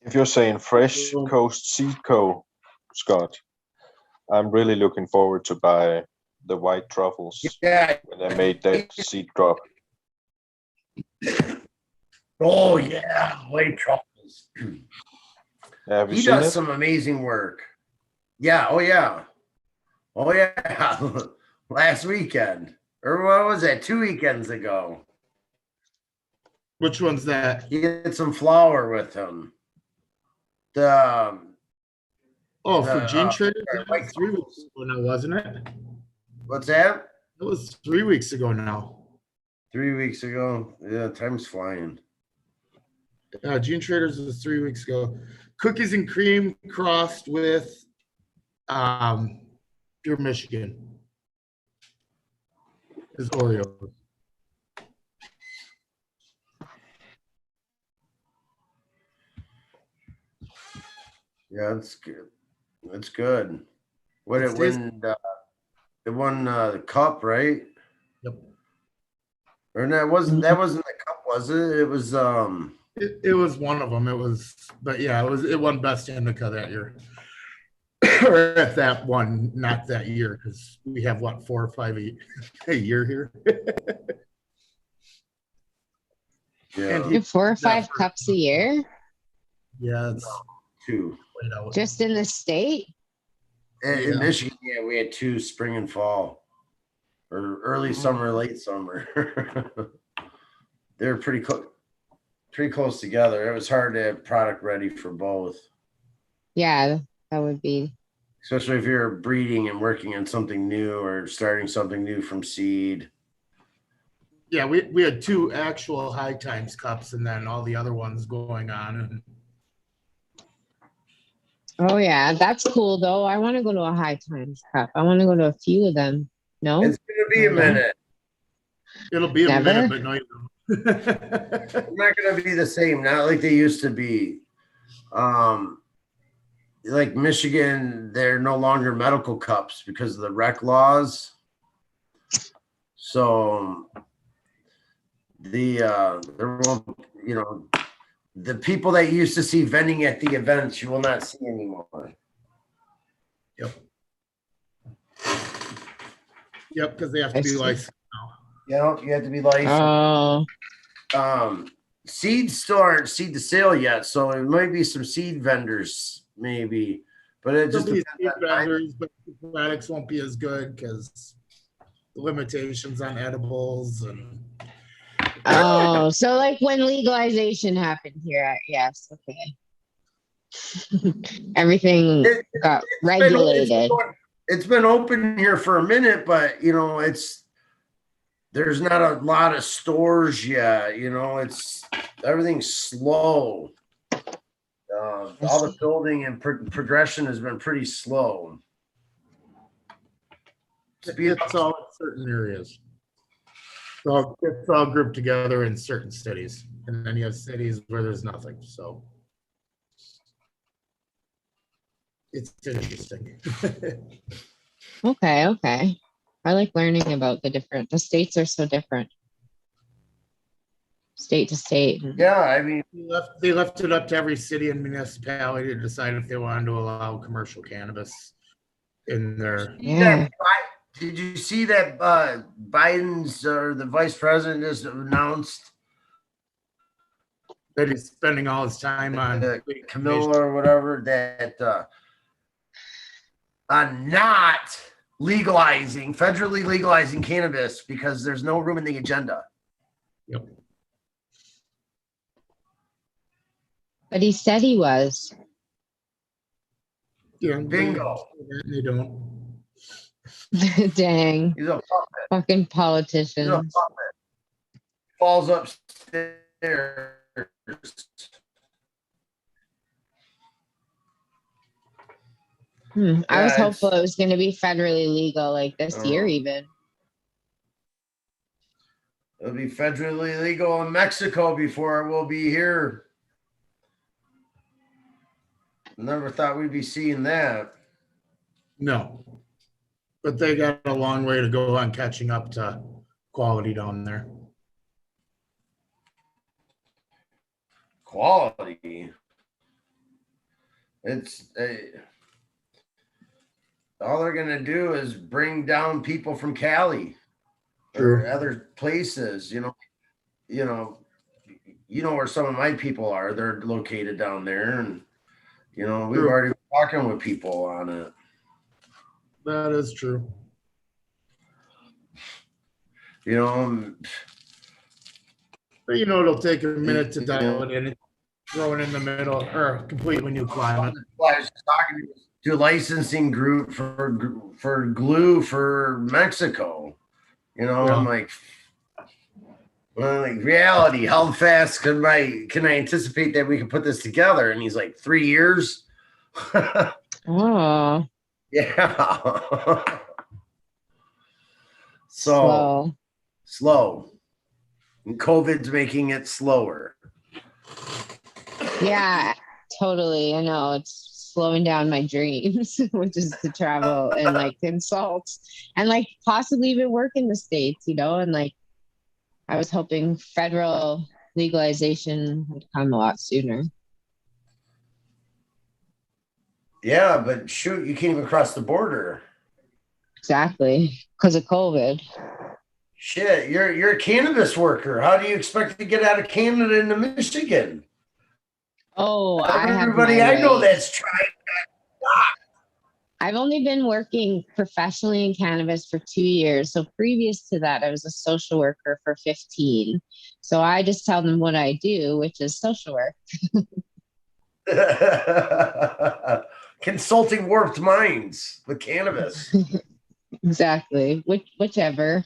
if you're saying Fresh Coast Seed Co., Scott, I'm really looking forward to buy the white truffles Yeah. when they made that seed drop. Oh yeah, white truffles. Have you He seen does it? some amazing work. Yeah. Oh yeah. Last weekend, or what was that? 2 weekends ago. Which one's that? He had some flour with him. The For Gene Trader? That white was 3 weeks ago now, wasn't it? what's that? It was 3 weeks ago now. 3 weeks ago. Yeah, time's flying. Gene Traders was 3 weeks ago. Cookies and cream crossed with pure Michigan. Is Oreo. Yeah, it's good. It's good. What it won the cup, right? Yep. Or no, that wasn't the cup, was it? It was It was one of them. It won best indica that year. Or if that one, not that year, because we have 4 or 5 a year here. yeah. You have 4 or 5 cups a year? Yeah, it's 2. Just in the state? In Michigan, yeah, we had 2, spring and fall, or early summer, late summer. They're pretty close together. It was hard to have product ready for both. Yeah, that would be. Especially if you're breeding and working on something new or starting something new from seed. Yeah, we had 2 actual high times cups, and then all the other ones going on. And Oh yeah, that's cool though. I want to go to a high times cup. I want to go to a few of them. No, It's gonna be a minute. it'll be a Never? minute, but no, you don't. It's not gonna be the same. Not like they used to be. Like Michigan, they're no longer medical cups because of the rec laws. So there won't, the people that you used to see vending at the events, you will not see anymore. Yep. Yep, because they have to be licensed now. You have to be licensed. Seeds still aren't seed to sale yet, so it might be some seed vendors, maybe. But it just There'll be depends seed on vendors, but the products won't be as good because the limitations on edibles and. Oh, so like when legalization happened here, yes, okay. Everything got regulated. It's been open here for a minute, but there's not a lot of stores yet. Everything's slow. All the building and progression has been pretty slow. It's all in certain areas. So it's all grouped together in certain cities, and then you have cities where there's nothing. So it's interesting. Okay. I like learning about the states are so different. State to state. Yeah, I mean, they left it up to every city and municipality to decide if they wanted to allow commercial cannabis in their. Yeah. Did you see that Biden's or the vice president just announced that he's spending all his time on Camilla or whatever that on not federally legalizing cannabis because there's no room in the agenda. Yep. But he said he was. Yeah, Bingo. They don't. Dang. He's a puppet. Fucking politicians. He's a puppet. Falls upstairs. I was hopeful it was going to be federally legal like this year even. It'll be federally legal in Mexico before it will be here. Never thought we'd be seeing that. No. But they got a long way to go on catching up to quality down there. Quality. It's all they're gonna do is bring down people from Cali or other places. You know where some of my people are. They're located down there, and we've already been talking with people on it. That is true. But it'll take a minute to dial it in, throw it in the middle, or a completely new climate. I was talking to a licensing group for glue for Mexico. I'm like, reality, how fast can I anticipate that we can put this together? And he's like, 3 years. Oh. Yeah. So slow. And COVID's making it slower. Yeah, totally. I know it's slowing down my dreams, which is to travel and consult and possibly even work in the States, and I was hoping federal legalization would come a lot sooner. Yeah, but shoot, you can't even cross the border. Exactly, because of COVID. Shit, you're a cannabis worker. How do you expect to get out of Canada into Michigan? Oh, everybody I know that's trying. I've only been working professionally in cannabis for 2 years. So previous to that, I was a social worker for 15. So I just tell them what I do, which is social work. Consulting warped minds with cannabis. Exactly. Whichever.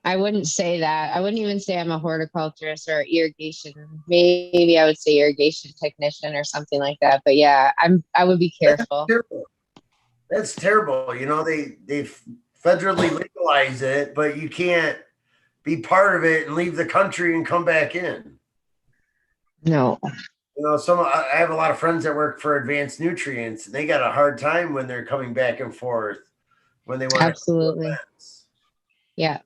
I wouldn't say that. I wouldn't even say I'm a horticulturist or irrigation. Maybe I would say irrigation technician or something like that. But yeah, I would be careful. That's terrible. They federally legalize it, but you can't be part of it and leave the country and come back in. No. I have a lot of friends that work for Advanced Nutrients, and they got a hard time when they're coming back and forth when they want absolutely. Yeah.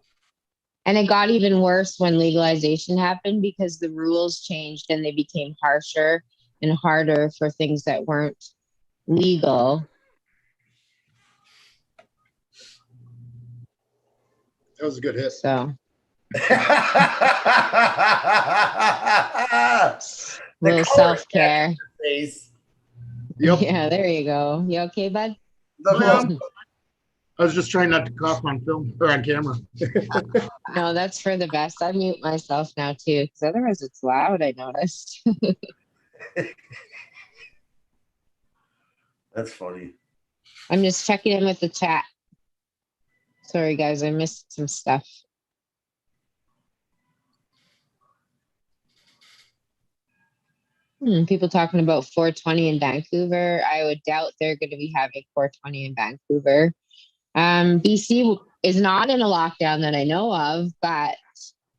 And it got even worse when legalization happened because the rules changed and they became harsher and harder for things that weren't legal. That was a good hit. So little self-care. Yep. Yeah, there you go. You okay, bud? I was just trying not to cough on film or on camera. No, that's for the best. I mute myself now too, because otherwise it's loud, I noticed. That's funny. I'm just checking in with the chat. Sorry, guys, I missed some stuff. People talking about 420 in Vancouver. I would doubt they're going to be having 420 in Vancouver. BC is not in a lockdown that I know of, but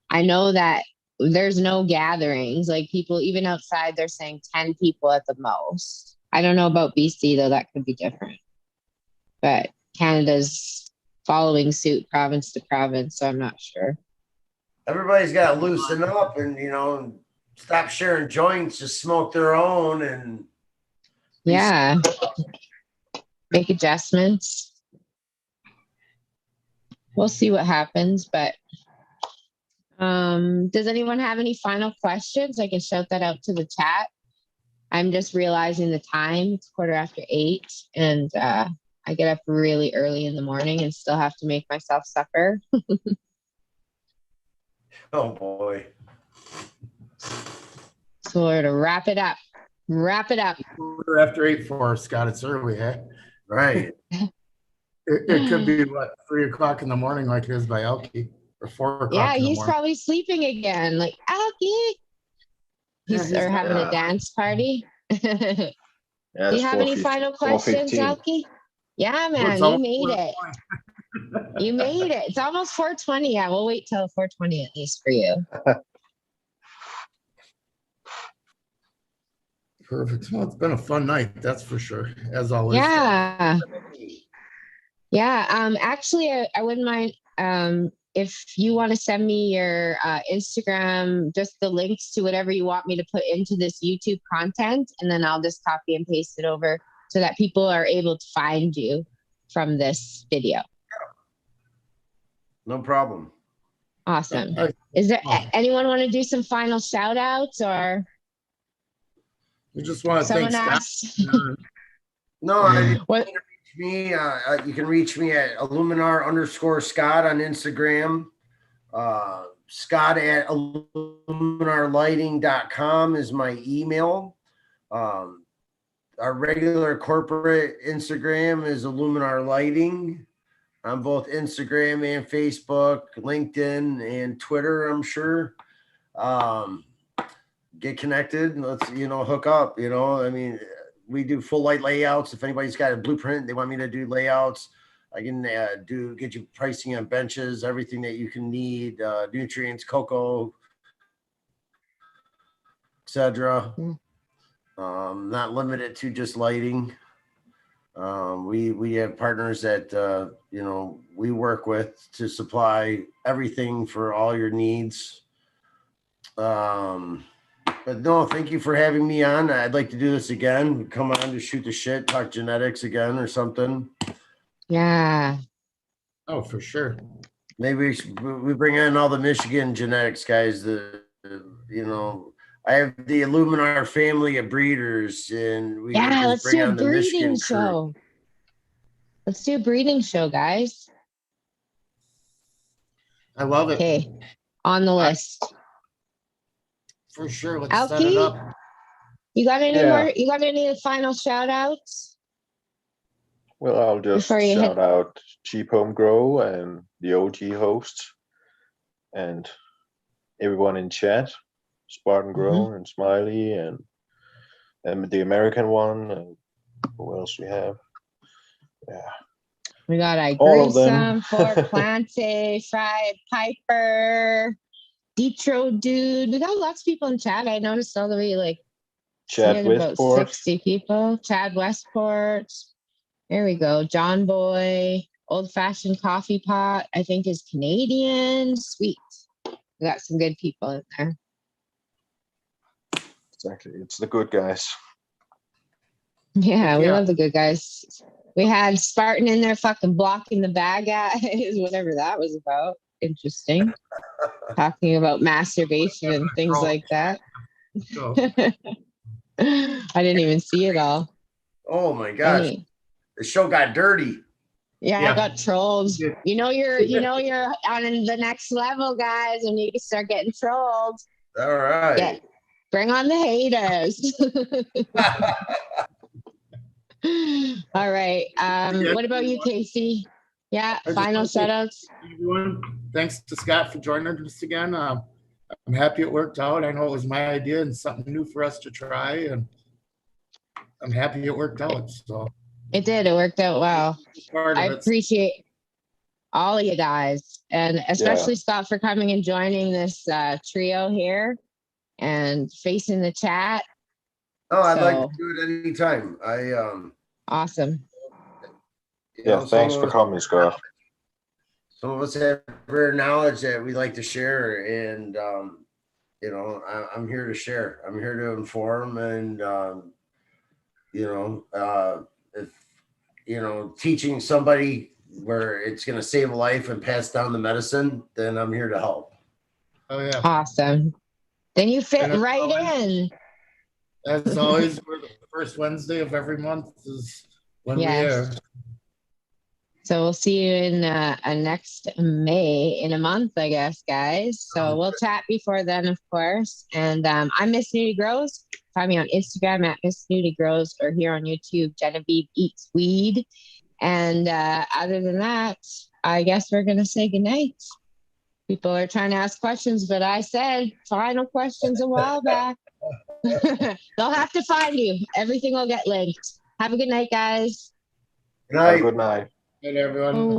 I know that there's no gatherings. Like people, even outside, they're saying 10 people at the most. I don't know about BC, though. That could be different. But Canada's following suit province to province, so I'm not sure. Everybody's got to loosen up and, stop sharing joints, just smoke their own and yeah, make adjustments. We'll see what happens, but does anyone have any final questions? I can shout that out to the chat. I'm just realizing the time. It's 8:15, and I get up really early in the morning and still have to make myself supper. oh boy. So we're to wrap it up. Wrap it up. We're after 8 for Scott. It's early, eh? Right. It could be what 3 o'clock in the morning, like it is by Alky, or 4 o'clock. Yeah, in the he's morning. probably sleeping again. Like Alky. He's having a dance party. Yeah, Do you have any final questions, Alky? Yeah, man, you made it. You made it. It's almost 4:20. Yeah, we'll wait till 4:20 at least for you. Perfect. Well, it's been a fun night, that's for sure, as always. Yeah. Yeah. Actually, I wouldn't mind if you want to send me your Instagram, just the links to whatever you want me to put into this YouTube content, and then I'll just copy and paste it over so that people are able to find you from this video. No problem. Awesome. Is there anyone want to do some final shout outs, or we just want to thank Scott? No, me. You can reach me at Iluminar_Scott on Instagram. Scott at Iluminarlighting.com is my email. Our regular corporate Instagram is Iluminar Lighting on both Instagram and Facebook, LinkedIn and Twitter, I'm sure. Get connected and let's, hook up, I mean, we do full light layouts. If anybody's got a blueprint, they want me to do layouts, I can get you pricing on benches, everything that you can need, nutrients, cocoa, etc. Not limited to just lighting. We have partners that we work with to supply everything for all your needs. But no, thank you for having me on. I'd like to do this again. Come on to shoot the shit, talk genetics again or something. Yeah. Oh, for sure. Maybe we bring in all the Michigan genetics guys. I have the Iluminar family of breeders, and we let's bring do on a the breeding Michigan show. crew. Let's do a breeding show, guys. I love it. Okay, on the list. For sure. Let's set it up. You got any more? You got any final shout outs? Well, I'll just shout out Cheap Home Grow and the OG hosts and everyone in chat, Spartan Grow and Smiley and the American one, and who else we have? Yeah. We got all of them. Fort Plante, Fried Piper, Detro Dude. We got lots of people in chat. I noticed all the way Chad Westport. About 60 people. Chad Westport. There we go. John Boy. old-fashioned coffee pot, I think, is Canadian. Sweet. We got some good people in there. Exactly. It's the good guys. Yeah, we love the good guys. We had Spartan in there fucking blocking the bad guys, whatever that was about. Interesting. Talking about masturbation and things like that. I didn't even see it all. Oh my gosh. The show got dirty. Yeah, I got trolled. You know you're on the next level, guys, and you start getting trolled. All right. Yeah. Bring on the haters. All right. What about you, Casey? Yeah, final shoutouts. Everyone, thanks to Scott for joining us again. I'm happy it worked out. I know it was my idea and something new for us to try, and I'm happy it worked out. So it did. It worked out well. I appreciate all of you guys, and especially Scott for coming and joining this trio here and facing the chat. Oh, I'd like to do it anytime. Awesome. Yeah, thanks for coming, Scott. Some of us have rare knowledge that we like to share, and I'm here to share. I'm here to inform, and if teaching somebody where it's going to save a life and pass down the medicine, then I'm here to help. Oh yeah, awesome. Then you fit right in. As always, we're the first Wednesday of every month is when we air. So we'll see you in next May in a month, I guess, guys. So we'll chat before then, of course. And I'm Miss Newty Grows. Find me on Instagram at Miss Newty Grows or here on YouTube, Genevieve Eats Weed. And other than that, I guess we're going to say goodnight. People are trying to ask questions, but I said final questions a while back. They'll have to find you. Everything will get linked. Have a good night, guys. Good night. Good night. Good night, everyone.